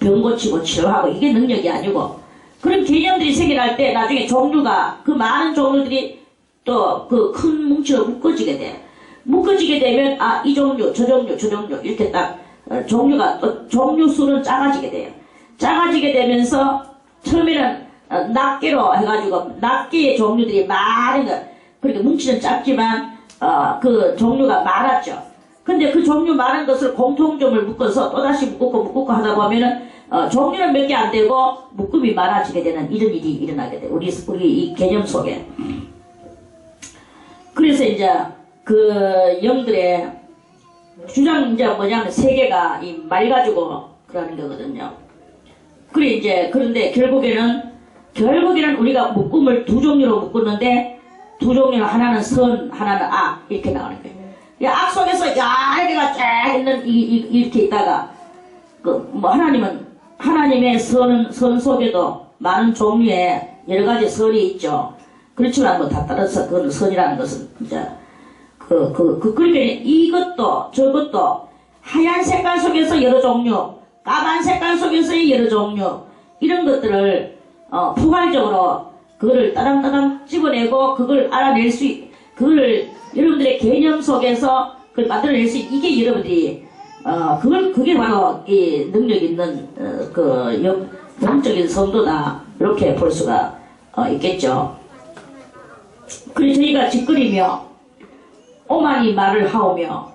병 고치고 치료하고 이게 능력이 아니고, 그런 개념들이 생겨날 때 나중에 종류가, 그 많은 종류들이 또 그 큰 뭉치로 묶어지게 돼. 묶어지게 되면 이 종류, 저 종류, 저 종류 이렇게 딱 종류가 또 종류 수는 작아지게 돼요. 작아지게 되면서 처음에는 낱개로 해가지고 낱개의 종류들이 많은 거, 그러니까 뭉치는 작지만 그 종류가 많았죠. 근데 그 종류 많은 것을 공통점을 묶어서 또다시 묶고 하다 보면은 종류는 몇 개 안 되고 묶음이 많아지게 되는 이런 일이 일어나게 돼. 우리 이 개념 속에. 그래서 이제 그 영들의 주장 이제 뭐냐면 세계가 이 말 가지고 그러는 거거든요. 그런데 결국에는 우리가 묶음을 두 종류로 묶었는데, 두 종류는 하나는 선, 하나는 악, 이렇게 나오는 거예요. 악 속에서 이렇게가 쫙 있는 이렇게 있다가 하나님의 선 속에도 많은 종류의 여러 가지 선이 있죠. 그렇지만 다 따라서 그건 선이라는 것은 이제 그러니까 이것도 저것도 하얀 색깔 속에서 여러 종류, 까만 색깔 속에서의 여러 종류, 이런 것들을 포괄적으로 그거를 따당따당 집어내고 그걸 알아낼 그걸 여러분들의 개념 속에서 그걸 만들어낼 수 있는 이게 여러분들이 그게 바로 이 능력 있는 영적인 성도다 이렇게 볼 수가 있겠죠. 그래서 저희가 짓거리며 오만이 말을 하오며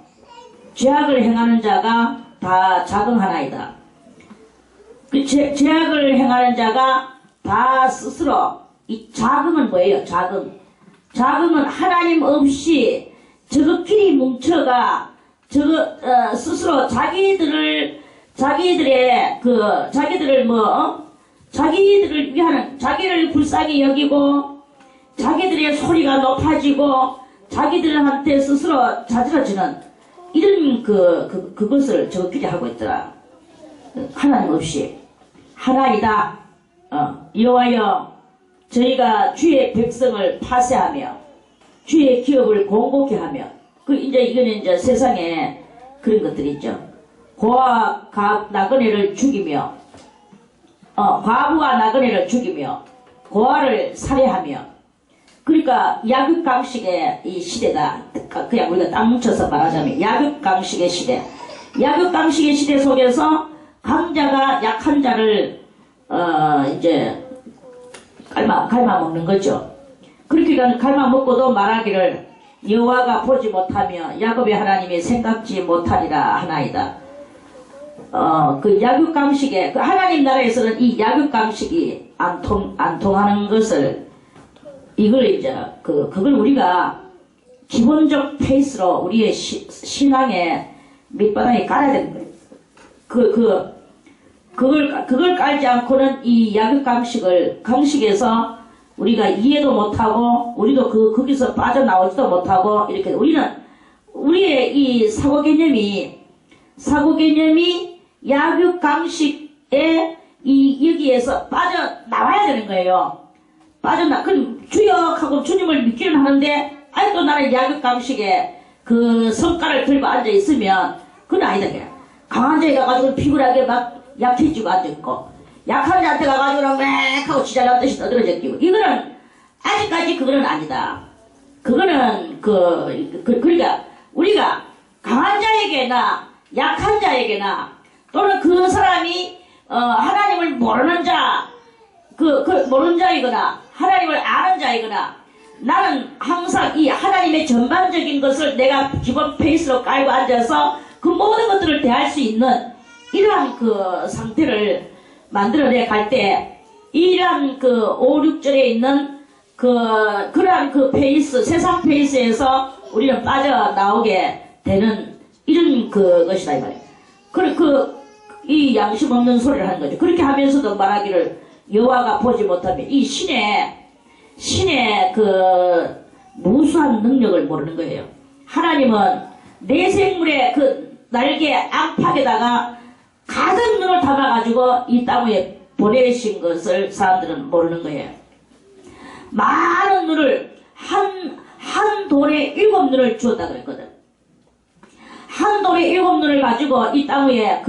죄악을 행하는 자가 다 자긍하나이다. 그 죄악을 행하는 자가 다 스스로 이 자긍은 뭐예요? 자긍은 하나님 없이 저것끼리 뭉쳐가 스스로 자기들을 위하는 자기를 불쌍히 여기고 자기들의 소리가 높아지고 자기들한테 스스로 자지러지는 이런 그것을 저것끼리 하고 있더라. 하나님 없이 하나이다. 여호와여 저희가 주의 백성을 파쇄하며 주의 기업을 공고케 하며 이거는 이제 세상에 그런 것들이 있죠. 고아 나그네를 죽이며 과부와 나그네를 죽이며 고아를 살해하며 그러니까 약육강식의 이 시대다. 그냥 우리가 딱 뭉쳐서 말하자면 약육강식의 시대. 약육강식의 시대 속에서 강자가 약한 자를 이제 갈마 먹는 거죠. 그렇게 갈마 먹고도 말하기를 여호와가 보지 못하며 야곱의 하나님이 생각지 못하리라 하나이다. 그 약육강식의 그 하나님 나라에서는 이 약육강식이 안 통하는 것을 이걸 이제 그걸 우리가 기본적 페이스로 우리의 신앙의 밑바닥에 깔아야 되는 거예요. 그걸 깔지 않고는 이 강식에서 우리가 이해도 못하고 우리도 거기서 빠져나오지도 못하고 이렇게 우리의 이 사고 개념이 약육강식에 여기에서 빠져나와야 되는 거예요. 그럼 주역하고 주님을 믿기는 하는데 아직도 나는 약육강식에 그 성과를 들고 앉아있으면 그건 아니다. 그냥 강한 자에 가가지고 피곤하게 막 약해지고 앉아있고 약한 자한테 가가지고는 맥 하고 지잘났듯이 떠들어졌기고 이거는 아직까지 그거는 아니다. 그거는 그러니까 우리가 강한 자에게나 약한 자에게나 또는 그 사람이 하나님을 모르는 자 모르는 자이거나 하나님을 아는 자이거나 나는 항상 이 하나님의 전반적인 것을 내가 기본 페이스로 깔고 앉아서 그 모든 것들을 대할 수 있는 이러한 그 상태를 만들어내 갈 때 이러한 5, 6절에 있는 그러한 그 페이스, 세상 페이스에서 우리는 빠져나오게 되는 이런 것이다 이 말이에요. 이 양심 없는 소리를 하는 거죠. 그렇게 하면서도 말하기를 여호와가 보지 못하면 이 신의 무수한 능력을 모르는 거예요. 하나님은 내 생물의 날개 안팎에다가 가득 눈을 담아가지고 이 땅 위에 보내신 것을 사람들은 모르는 거예요. 많은 눈을 한 돌에 7눈을 주었다 그랬거든. 한 돌에 7눈을 가지고 이 땅 위에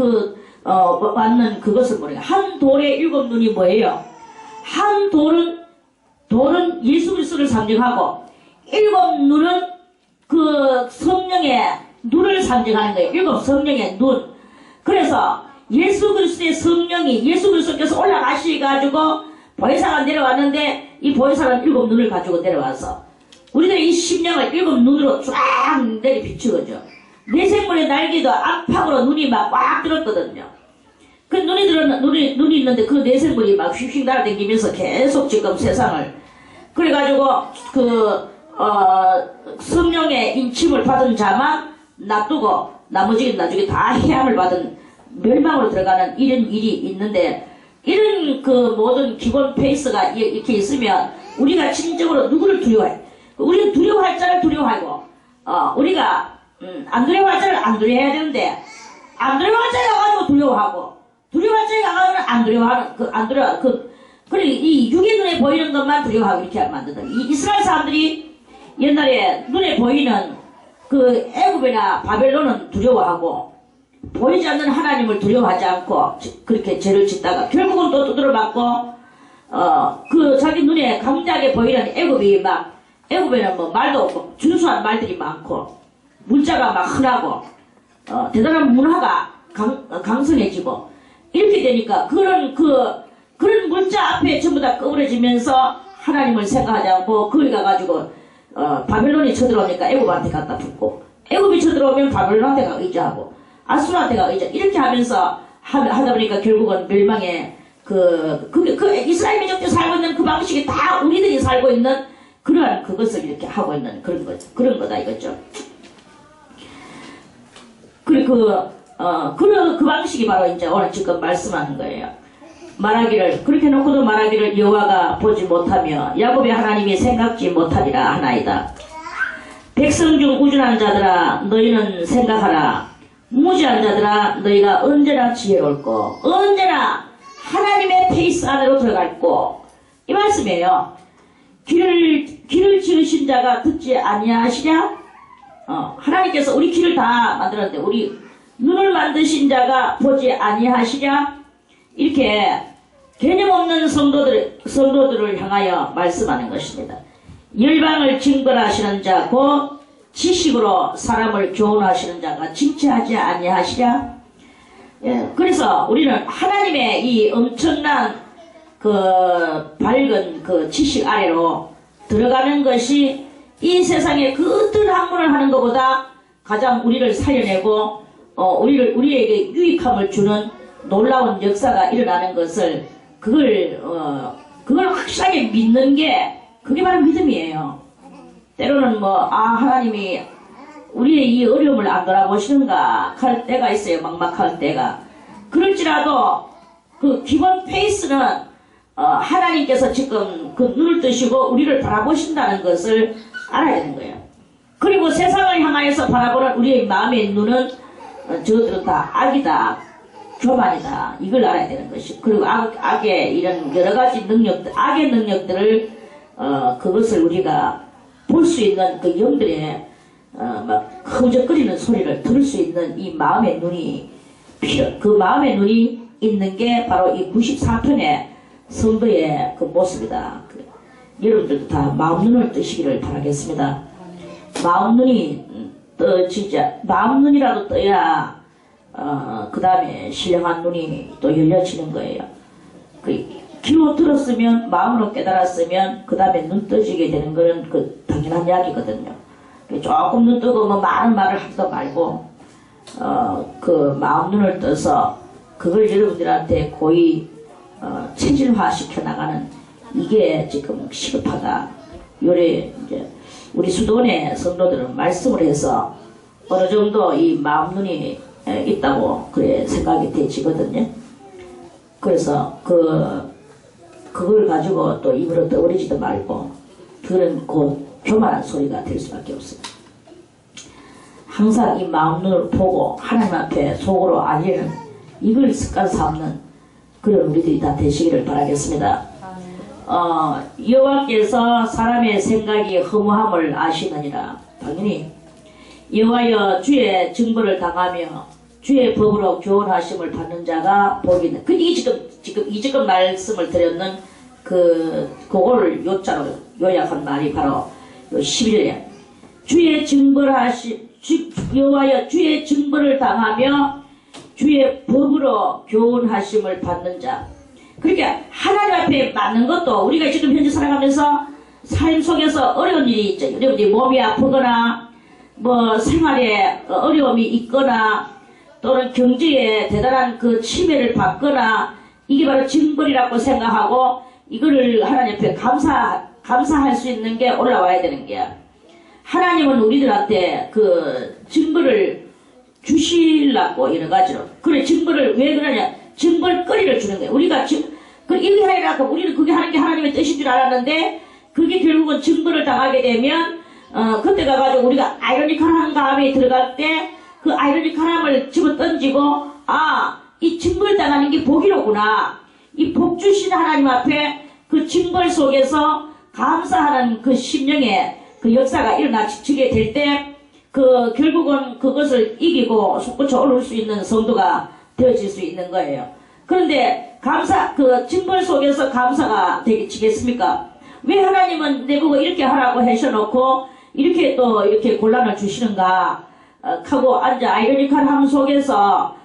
왔는 그것을 모르는 거예요. 한 돌에 7눈이 뭐예요? 한 돌은 예수 그리스도를 상징하고 7눈은 그 성령의 눈을 상징하는 거예요. 7 성령의 눈. 그래서 예수 그리스도의 성령이 예수 그리스도께서 올라가셔가지고 보혜사가 내려왔는데 이 보혜사는 7눈을 가지고 내려와서 우리들의 이 심령을 7눈으로 쫙 내리 비추거죠. 내 생물의 날개도 안팎으로 눈이 막 꽉 들었거든요. 그 눈이 있는데 그 내 생물이 막 휙휙 날아다니면서 계속 지금 세상을 그래가지고 성령의 인침을 받은 자만 놔두고 나머지는 나중에 다 해함을 받은 멸망으로 들어가는 이런 일이 있는데 이런 모든 기본 페이스가 이렇게 있으면 우리가 진정으로 누구를 두려워해? 우리는 두려워할 자를 두려워하고 우리가 안 두려워할 자를 안 두려워해야 되는데 안 두려워할 자에 가가지고 두려워하고 두려워할 자에 가가지고는 안 두려워하는 그리고 이 육의 눈에 보이는 것만 두려워하고 이렇게 만든다. 이 이스라엘 사람들이 옛날에 눈에 보이는 애굽이나 바벨론은 두려워하고 보이지 않는 하나님을 두려워하지 않고 그렇게 죄를 짓다가 결국은 또 두드려 맞고 자기 눈에 강자하게 보이는 애굽에는 뭐 말도 없고 준수한 말들이 많고 물자가 막 흔하고 대단한 문화가 강성해지고 이렇게 되니까 그런 물자 앞에 전부 다 꺼부러지면서 하나님을 생각하지 않고 거기 가가지고 바벨론이 쳐들어오니까 애굽한테 갖다 붙고 애굽이 쳐들어오면 바벨론한테 가 의지하고 아수르한테 가 의지 이렇게 하면서 하다 보니까 결국은 멸망의 그 이스라엘 민족들이 살고 있는 그 방식이 다 우리들이 살고 있는 그러한 그것을 이렇게 하고 있는 그런 거다 이거죠. 그리고 그 방식이 바로 이제 오늘 지금 말씀하는 거예요. 말하기를 그렇게 놓고도 말하기를 여호와가 보지 못하며 야곱의 하나님이 생각지 못하리라 하나이다. 백성 중 우준한 자들아 너희는 생각하라. 무지한 자들아 너희가 언제나 지혜롭고 언제나 하나님의 페이스 안으로 들어갈고 이 말씀이에요. 길을 지으신 자가 듣지 아니하시랴? 하나님께서 우리 길을 다 만들었는데 우리 눈을 만드신 자가 보지 아니하시랴? 이렇게 개념 없는 성도들을 향하여 말씀하는 것입니다. 열방을 징벌하시는 자 곧 지식으로 사람을 교훈하시는 자가 징체하지 아니하시랴? 예, 그래서 우리는 하나님의 이 엄청난 그 밝은 그 지식 아래로 들어가는 것이 이 세상에 그 어떤 학문을 하는 것보다 가장 우리를 살려내고 우리에게 유익함을 주는 놀라운 역사가 일어나는 것을 그걸 확실하게 믿는 게 그게 바로 믿음이에요. 때로는 하나님이 우리의 이 어려움을 안 돌아보시는가 할 때가 있어요. 막막할 때가. 그럴지라도 그 기본 페이스는 하나님께서 지금 그 눈을 뜨시고 우리를 바라보신다는 것을 알아야 되는 거예요. 그리고 세상을 향하여서 바라보는 우리의 마음의 눈은 저들은 다 악이다, 교만이다, 이걸 알아야 되는 것이. 그리고 악의 이런 여러 가지 악의 능력들을 그것을 우리가 볼 수 있는 그 영들의 막 허우적거리는 소리를 들을 수 있는 이 마음의 눈이 그 마음의 눈이 있는 게 바로 이 94편의 성도의 그 모습이다. 여러분들도 다 마음 눈을 뜨시기를 바라겠습니다. 마음 눈이 마음 눈이라도 떠야 그 다음에 신령한 눈이 또 열려지는 거예요. 귀로 들었으면 마음으로 깨달았으면 그 다음에 눈 떠지게 되는 거는 그 당연한 이야기거든요. 조금 눈 뜨고 많은 말을 하지도 말고 그 마음 눈을 떠서 그걸 여러분들한테 고이 체질화 시켜 나가는 이게 지금 시급하다. 요래 이제 우리 수도원의 성도들은 말씀을 해서 어느 정도 이 마음 눈이 있다고 그래 생각이 되지거든요. 그래서 그걸 가지고 또 입으로 떠버리지도 말고 그런 곧 교만한 소리가 될 수밖에 없어요. 항상 이 마음 눈을 보고 하나님 앞에 속으로 알리는 이걸 습관 삼는 그런 우리들이 다 되시기를 바라겠습니다. 여호와께서 사람의 생각이 허무함을 아시느니라. 당연히 여호와여 주의 징벌을 당하며 주의 법으로 교훈하심을 받는 자가 복이 있는. 이게 지금 말씀을 드렸는 그거를 요자로 요약한 말이 바로 11년. 여호와여 주의 징벌을 당하며 주의 법으로 교훈하심을 받는 자. 그러니까 하나님 앞에 맞는 것도 우리가 지금 현재 살아가면서 삶 속에서 어려운 일이 있죠. 여러분들이 몸이 아프거나 생활에 어려움이 있거나 또는 경제에 대단한 그 침해를 받거나 이게 바로 징벌이라고 생각하고 이거를 하나님 앞에 감사할 수 있는 게 올라와야 되는 게야. 하나님은 우리들한테 그 징벌을 주시려고 여러 가지로. 그래 징벌을 왜 그러냐? 징벌거리를 주는 거예요. 우리가 이렇게 하리라고 우리는 그게 하는 게 하나님의 뜻인 줄 알았는데 그게 결국은 징벌을 당하게 되면 그때 가가지고 우리가 아이러니컬한 감이 들어갈 때 그 아이러니컬함을 집어 던지고 이 징벌 당하는 게 복이로구나. 이 복 주신 하나님 앞에 그 징벌 속에서 감사하는 그 심령의 그 역사가 일어나지게 될 때 결국은 그것을 이기고 솟구쳐 오를 수 있는 성도가 되어질 수 있는 거예요. 그런데 그 징벌 속에서 감사가 되겠습니까? 왜 하나님은 내보고 이렇게 하라고 하셔놓고 이렇게 또 이렇게 곤란을 주시는가 하고 앉아 아이러니컬 함 속에서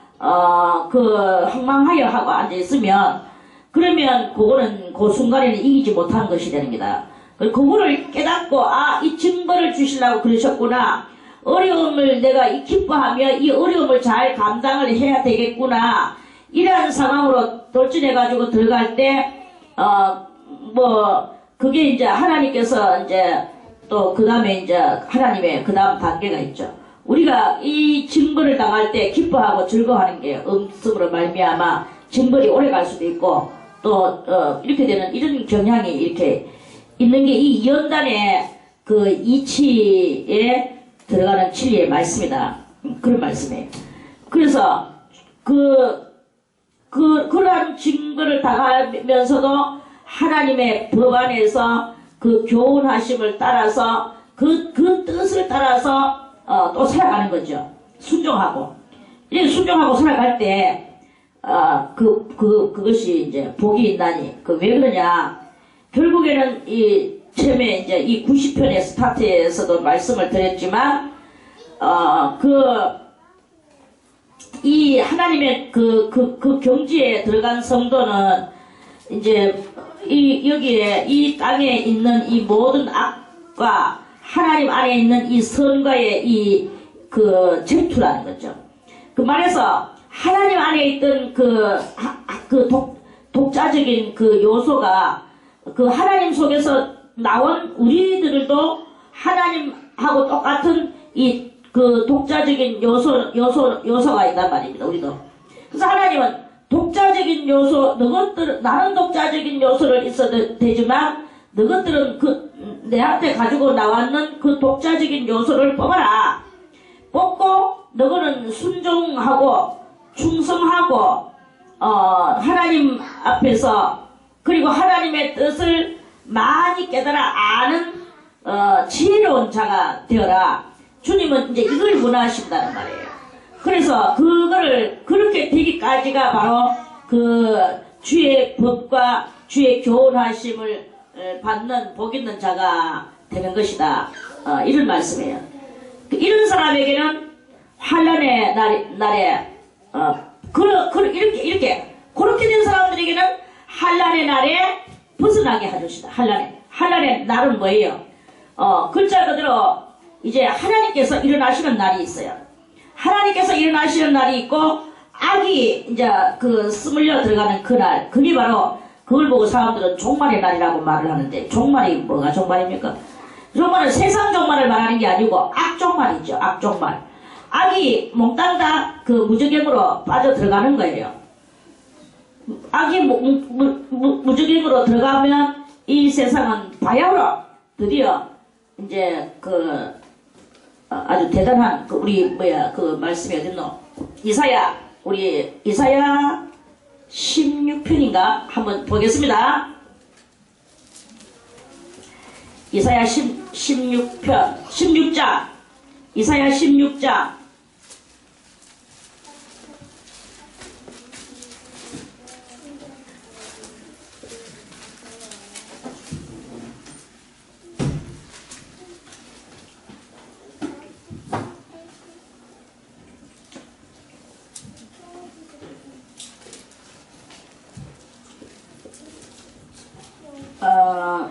그 황망하여 하고 앉아 있으면 그러면 그거는 그 순간에는 이기지 못한 것이 됩니다. 그거를 깨닫고 이 증거를 주시려고 그러셨구나. 어려움을 내가 기뻐하며 이 어려움을 잘 감당을 해야 되겠구나. 이러한 상황으로 돌진해가지고 들어갈 때 그게 이제 하나님께서 이제 또 그 다음에 이제 하나님의 그 다음 단계가 있죠. 우리가 이 징벌을 당할 때 기뻐하고 즐거워하는 게 음성으로 말미암아 징벌이 오래 갈 수도 있고 또 이렇게 되는 이런 경향이 이렇게 있는 게 이 연단의 그 이치에 들어가는 진리의 말씀이다. 그런 말씀이에요. 그래서 그러한 징벌을 당하면서도 하나님의 법 안에서 그 교훈하심을 따라서 그 뜻을 따라서 또 살아가는 거죠. 순종하고. 이렇게 순종하고 살아갈 때, 그것이 이제 복이 있나니. 왜 그러냐. 결국에는 처음에 이제 이 90편의 스타트에서도 말씀을 드렸지만, 이 하나님의 그 경지에 들어간 성도는 이제 여기에 이 땅에 있는 이 모든 악과 하나님 안에 있는 이 선과의 질투라는 거죠. 그 말해서 하나님 안에 있던 독자적인 그 요소가 그 하나님 속에서 나온 우리들도 하나님하고 똑같은 그 독자적인 요소가 있단 말입니다. 우리도. 그래서 하나님은 독자적인 요소, 나는 독자적인 요소를 있어도 되지만, 너희들은 내한테 가지고 나왔는 그 독자적인 요소를 뽑아라. 뽑고, 너희는 순종하고, 충성하고, 하나님 앞에서, 그리고 하나님의 뜻을 많이 깨달아 아는, 지혜로운 자가 되어라. 주님은 이제 이걸 원하신다는 말이에요. 그래서 그거를 그렇게 되기까지가 바로 그 주의 법과 주의 교훈하심을 받는 복 있는 자가 되는 것이다. 이런 말씀이에요. 이런 사람에게는 환난의 날에 그렇게 된 사람들에게는 환난의 날에 벗어나게 하십시다. 환난의 날은 뭐예요? 글자 그대로 이제 하나님께서 일어나시는 날이 있어요. 하나님께서 일어나시는 날이 있고 악이 이제 스물려 들어가는 그날, 그게 바로 그걸 보고 사람들은 종말의 날이라고 말을 하는데 종말이 뭐가 종말입니까? 종말은 세상 종말을 말하는 게 아니고 악종말이죠. 악종말. 악이 몽땅 다 무저갱으로 빠져 들어가는 거예요. 악이 무저갱으로 들어가면 이 세상은 바야흐로 드디어 이제 아주 대단한 말씀이 어딨노? 우리 이사야 16편인가 한번 보겠습니다. 이사야 16장 이사야 16장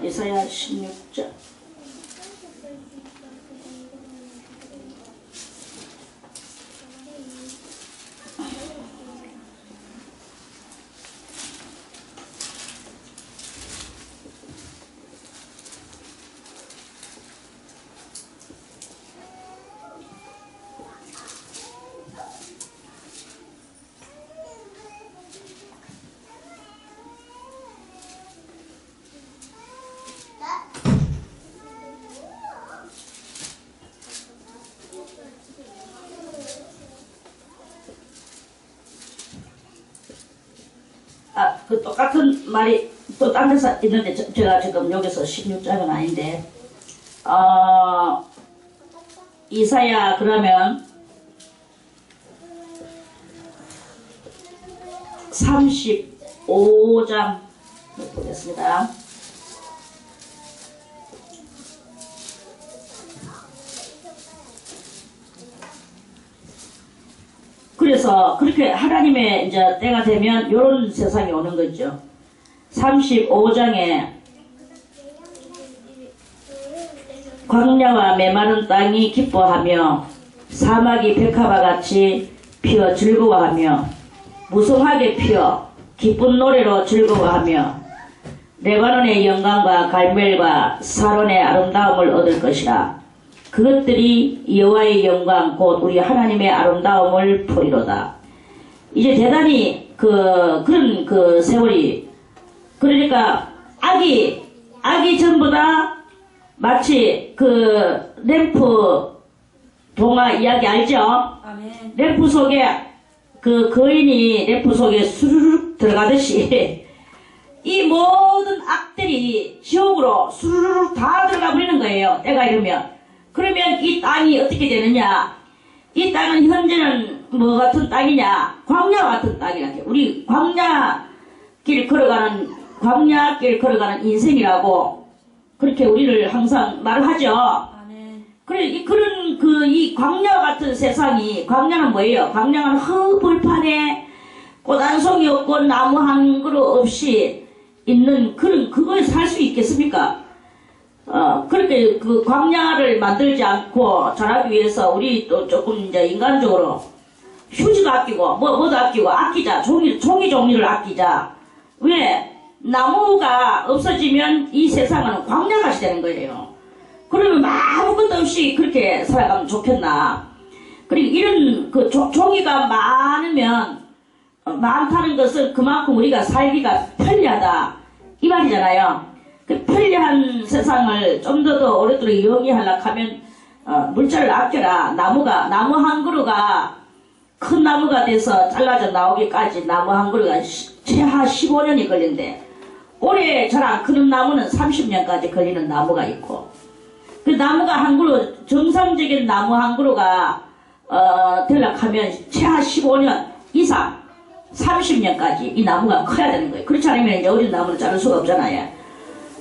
이사야 16장 그 똑같은 말이 또 딴 데서 있는데 제가 지금 여기서 16장은 아닌데 이사야 그러면 35장 보겠습니다. 그래서 그렇게 하나님의 이제 때가 되면 이런 세상이 오는 거죠. 35장에 광야와 메마른 땅이 기뻐하며 사막이 백합화 같이 피어 즐거워하며 무성하게 피어 기쁜 노래로 즐거워하며 레바논의 영광과 갈멜과 사론의 아름다움을 얻을 것이라. 그것들이 여호와의 영광 곧 우리 하나님의 아름다움을 보리로다. 이제 대단히 그런 세월이, 그러니까 악이 전부 다 마치 램프 동화 이야기 알죠? 아멘. 램프 속에 거인이 램프 속에 수르륵 들어가듯이 이 모든 악들이 지옥으로 수르륵 다 들어가 버리는 거예요. 때가 이러면. 그러면 이 땅이 어떻게 되느냐? 이 땅은 현재는 뭐 같은 땅이냐? 광야 같은 땅이라. 우리 광야길 걸어가는 인생이라고 그렇게 우리를 항상 말하죠. 아멘. 그래, 이 광야 같은 세상이, 광야는 뭐예요? 광야는 허벌판에 꽃 한 송이 없고 나무 한 그루 없이 있는 그거에 살 수 있겠습니까? 그렇게 광야를 만들지 않고 자라기 위해서 우리 또 조금 이제 인간적으로 휴지도 아끼고, 뭐도 아끼고, 아끼자. 종이 종류를 아끼자. 왜? 나무가 없어지면 이 세상은 광야같이 되는 거예요. 그러면 아무것도 없이 그렇게 살아가면 좋겠나. 그리고 이런 종이가 많다는 것은 그만큼 우리가 살기가 편리하다. 이 말이잖아요. 그 편리한 세상을 좀 더 오랫도록 영위하려고 하면, 물자를 아껴라. 나무 한 그루가 큰 나무가 돼서 잘라져 나오기까지 나무 한 그루가 최하 15년이 걸린대. 올해 잘 안 크는 나무는 30년까지 걸리는 나무가 있고, 그 나무가 한 그루, 정상적인 나무 한 그루가, 되려고 하면 최하 15년 이상, 30년까지 이 나무가 커야 되는 거예요. 그렇지 않으면 이제 어린 나무를 자를 수가 없잖아요.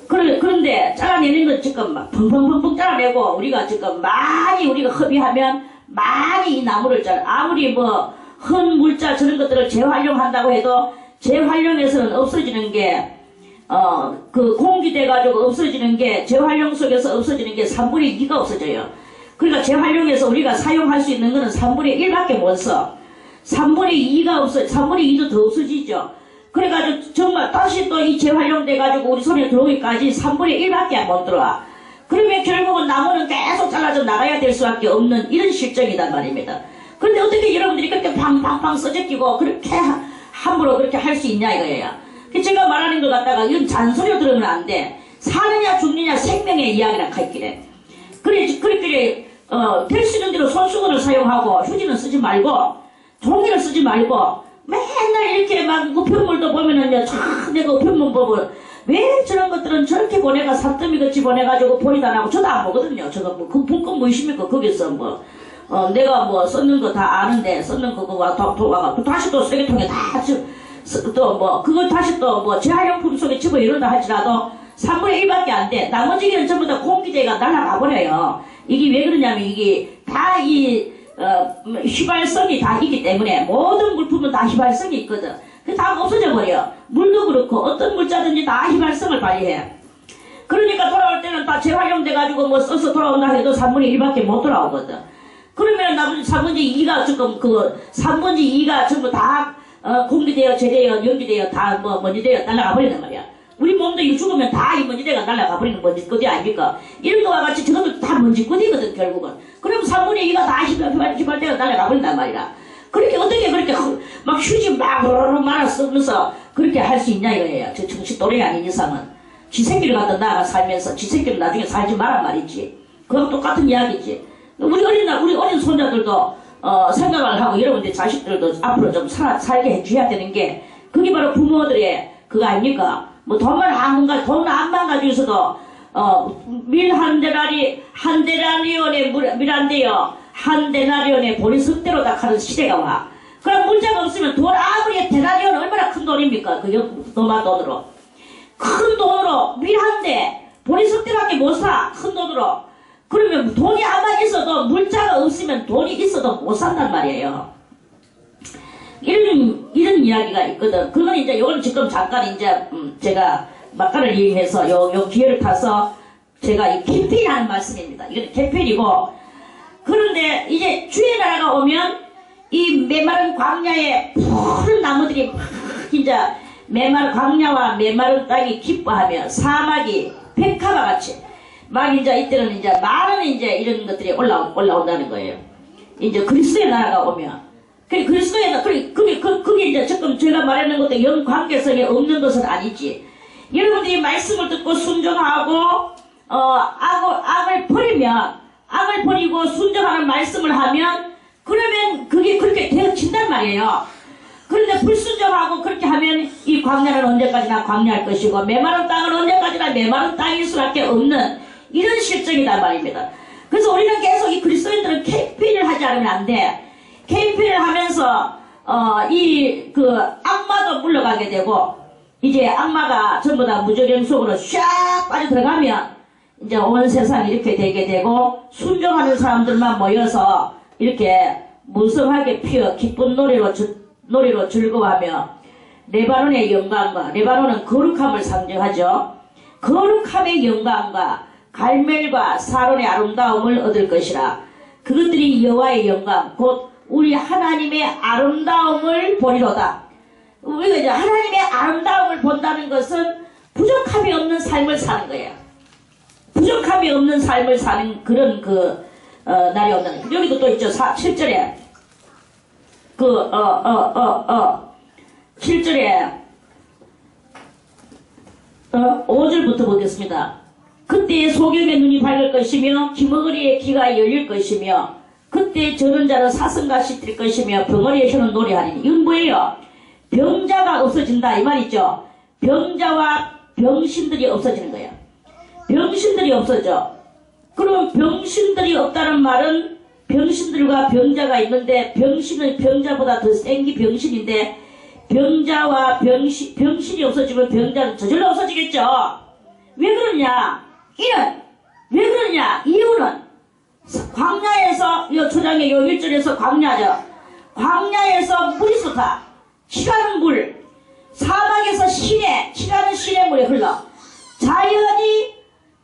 그런데 잘라내는 건 지금 막 펑펑펑펑 잘라내고, 우리가 지금 많이 우리가 허비하면 많이 이 나무를 아무리 헌 물자 저런 것들을 재활용한다고 해도 재활용에서는 없어지는 게, 공기돼가지고 없어지는 게, 재활용 속에서 없어지는 게 3분의 2가 없어져요. 그러니까 재활용에서 우리가 사용할 수 있는 거는 3분의 1밖에 못 써. 3분의 2도 더 없어지죠. 그래가지고 정말 다시 또 이 재활용돼가지고 우리 손에 들어오기까지 3분의 1밖에 못 들어와. 그러면 결국은 나무는 계속 잘라져 나가야 될 수밖에 없는 이런 실정이란 말입니다. 그런데 어떻게 여러분들이 그렇게 팡팡팡 써제끼고 그렇게 함부로 그렇게 할 수 있냐 이거예요. 제가 말하는 걸 갖다가 이런 잔소리로 들으면 안 돼. 사느냐 죽느냐 생명의 이야기랑 같기래. 그래 될 수 있는 대로 손수건을 사용하고 휴지는 쓰지 말고 종이를 쓰지 말고 맨날 이렇게 막 우편물도 보면은 내가 우편물 보면 왜 저런 것들은 저렇게 보내가 산더미 같이 보내가지고 보이도 안 하고 저도 안 보거든요. 저거 그 본건 뭐 있습니까? 거기서 내가 썼는 거 다 아는데 썼는 그거 또 다시 또 쓰레기통에 그걸 다시 또 재활용품 속에 집어 이런다 할지라도 3분의 1밖에 안 돼. 나머지는 전부 다 공기대가 날아가 버려요. 이게 왜 그러냐면 이게 다 휘발성이 다 있기 때문에 모든 물품은 다 휘발성이 있거든. 그 다 없어져 버려. 물도 그렇고 어떤 물자든지 다 휘발성을 발휘해. 그러니까 돌아올 때는 다 재활용돼가지고 써서 돌아온다 해도 3분의 1밖에 못 돌아오거든. 그러면 나머지 3분의 2가 지금 3분의 2가 전부 다 공기되어 제되어 연기되어 다 먼지되어 날아가 버리는 말이야. 우리 몸도 죽으면 다 이 먼지대가 날아가 버리는 먼지꼬디 아닙니까? 이런 거와 같이 저것도 다 먼지꼬디거든 결국은. 그럼 3분의 2가 다 휘발대가 날아가 버린단 말이야. 그렇게 어떻게 그렇게 막 휴지 막 말아 쓰면서 그렇게 할 수 있냐 이거예요. 저 정신 또래 아닌 이상은. 지 새끼를 갖다 나가 살면서 지 새끼를 나중에 살지 말란 말이지. 그건 똑같은 이야기지. 우리 어린 손자들도 생각을 하고 여러분들 자식들도 앞으로 좀 살게 해줘야 되는 게 그게 바로 부모들의 그거 아닙니까? 돈만 안 가지고서도 밀 한 데나리온에 밀 한 대요 한 데나리온에 본인 석대로 다 가는 시대가 와. 그럼 문제가 없으면 돈 아무리 데나리온 얼마나 큰 돈입니까? 너만 돈으로 큰 돈으로 밀 한 대 본인 석대밖에 못 사. 큰 돈으로. 그러면 돈이 아마 있어도 물자가 없으면 돈이 있어도 못 산단 말이에요. 이런 이야기가 있거든. 그건 이제 요건 지금 잠깐 이제 제가 막간을 이용해서 요 기회를 타서 제가 이 캠페인하는 말씀입니다. 이건 캠페인이고, 그런데 이제 주의 나라가 오면 이 메마른 광야에 푸른 나무들이 막 이제 메마른 광야와 메마른 땅이 기뻐하며 사막이 백합화 같이 막 이제 이때는 이제 많은 이제 이런 것들이 올라온다는 거예요. 이제 그리스도의 나라가 오면. 그리스도의 나라, 그게 이제 지금 제가 말하는 것도 영 관계성이 없는 것은 아니지. 여러분들이 말씀을 듣고 순종하고, 악을 버리고 순종하는 말씀을 하면, 그러면 그게 그렇게 되어진단 말이에요. 그런데 불순종하고 그렇게 하면 이 광야는 언제까지나 광야할 것이고, 메마른 땅은 언제까지나 메마른 땅일 수밖에 없는 이런 실정이단 말입니다. 그래서 우리는 계속 이 그리스도인들은 캠페인을 하지 않으면 안 돼. 캠페인을 하면서 악마도 물러가게 되고, 이제 악마가 전부 다 무적행 속으로 샥 빠져 들어가면 이제 온 세상이 이렇게 되게 되고, 순종하는 사람들만 모여서 이렇게 무성하게 피어 기쁜 노래로 즐거워하며 레바논의 영광과, 레바논은 거룩함을 상징하죠. 거룩함의 영광과 갈멜과 사론의 아름다움을 얻을 것이라. 그것들이 여호와의 영광 곧 우리 하나님의 아름다움을 보리로다. 우리가 이제 하나님의 아름다움을 본다는 것은 부족함이 없는 삶을 사는 거예요. 부족함이 없는 삶을 사는 그런 날이 온다는 거예요. 여기도 또 있죠. 7절에 7절에 5절부터 보겠습니다. 그때 소경의 눈이 밝을 것이며 기머거리의 귀가 열릴 것이며 그때 저런 자는 사슴같이 뛸 것이며 병아리의 혀는 노래하리니. 이건 뭐예요? 병자가 없어진다 이 말이죠. 병자와 병신들이 없어지는 거예요. 병신들이 없어져. 그럼 병신들이 없다는 말은 병신들과 병자가 있는데, 병신은 병자보다 더 센 게 병신인데, 병자와 병신이 없어지면 병자는 저절로 없어지겠죠. 왜 그러냐? 왜 그러냐? 이유는 광야에서, 요 초장의 요 1절에서 광야죠. 광야에서 물이 쏟아. 치가는 물. 사막에서 치가는 시내 물이 흘러.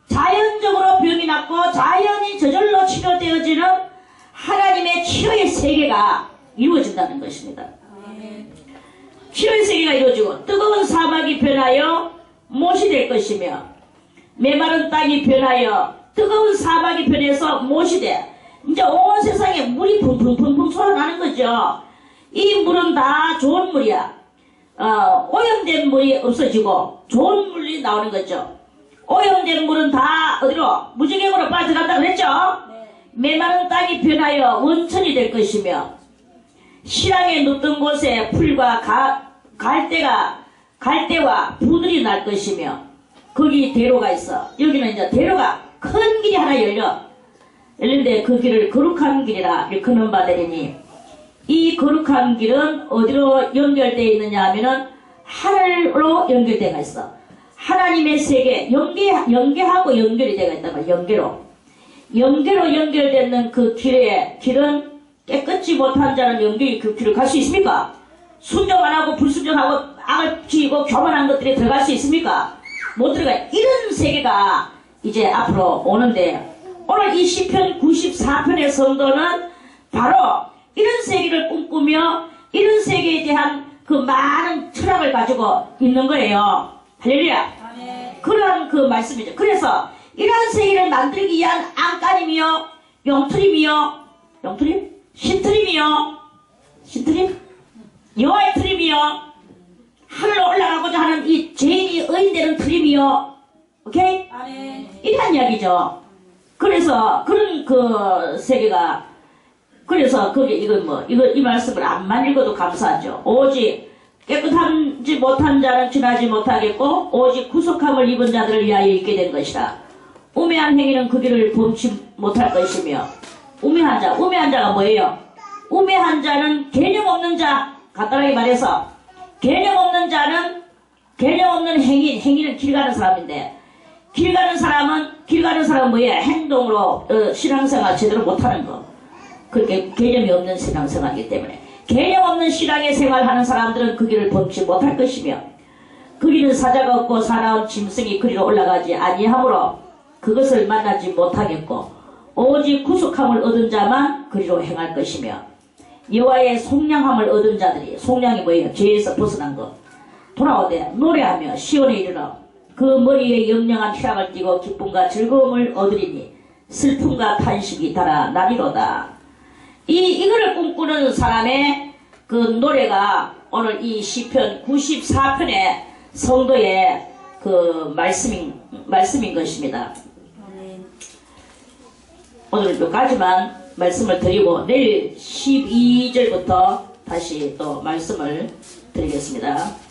자연적으로 병이 낫고 자연이 저절로 치료되어지는 하나님의 치료의 세계가 이루어진다는 것입니다. 치료의 세계가 이루어지고 뜨거운 사막이 변하여 못이 될 것이며 메마른 땅이 변하여 뜨거운 사막이 변해서 못이 돼. 이제 온 세상에 물이 붕붕붕붕 솟아나는 거죠. 이 물은 다 좋은 물이야. 오염된 물이 없어지고 좋은 물이 나오는 거죠. 오염된 물은 다 어디로? 무지개으로 빠져간다고 그랬죠? 메마른 땅이 변하여 원천이 될 것이며 실황에 눕던 곳에 풀과 갈대와 부들이 날 것이며 거기 대로가 있어. 여기는 이제 대로가 큰 길이 하나 열린데 그 길을 거룩한 길이라 일컫는 바 되리니, 이 거룩한 길은 어디로 연결되어 있느냐 하면은 하늘로 연결되어 있어. 하나님의 세계 연계하고 연결이 되어 있단 말이야. 연계로 연결되는 그 길은 깨끗이 못한 자는 연결이 그 길을 갈 수 있습니까? 순종 안 하고 불순종하고 악을 피우고 교만한 것들이 들어갈 수 있습니까? 못 들어가. 이런 세계가 이제 앞으로 오는데, 오늘 이 시편 94편의 성도는 바로 이런 세계를 꿈꾸며 이런 세계에 대한 그 많은 철학을 가지고 있는 거예요. 할렐루야. 그런 그 말씀이죠. 그래서 이러한 세계를 만들기 위한 안간힘이요, 신트림, 여호와의 트림이요, 하늘로 올라가고자 하는 이 죄인이 의인되는 트림이요, 오케이? 이런 이야기죠. 그래서 그런 그 세계가, 그래서 거기 이 말씀을 안만 읽어도 감사하죠. 오직 깨끗하지 못한 자는 지나지 못하겠고 오직 구속함을 입은 자들을 위하여 있게 된 것이라. 우매한 행위는 그 길을 범치 못할 것이며. 우매한 자가 뭐예요? 우매한 자는 개념 없는 자. 간단하게 말해서 개념 없는 자는 개념 없는 행위는 길 가는 사람인데, 길 가는 사람은 뭐예요? 행동으로 신앙생활 제대로 못하는 거. 그렇게 개념이 없는 신앙생활이기 때문에 개념 없는 신앙의 생활하는 사람들은 그 길을 범치 못할 것이며 그 길은 사자가 없고 사나운 짐승이 그리로 올라가지 아니하므로 그것을 만나지 못하겠고 오직 구속함을 얻은 자만 그리로 행할 것이며 여호와의 속량함을 얻은 자들이 속량이 뭐예요? 죄에서 벗어난 것 돌아오되 노래하며 시온에 이르러 그 머리에 영영한 희락을 띠고 기쁨과 즐거움을 얻으리니 슬픔과 탄식이 달아나리로다. 이거를 꿈꾸는 사람의 그 노래가 오늘 이 시편 94편의 성도의 그 말씀인 것입니다. 오늘 여기까지만 말씀을 드리고 내일 12절부터 다시 또 말씀을 드리겠습니다.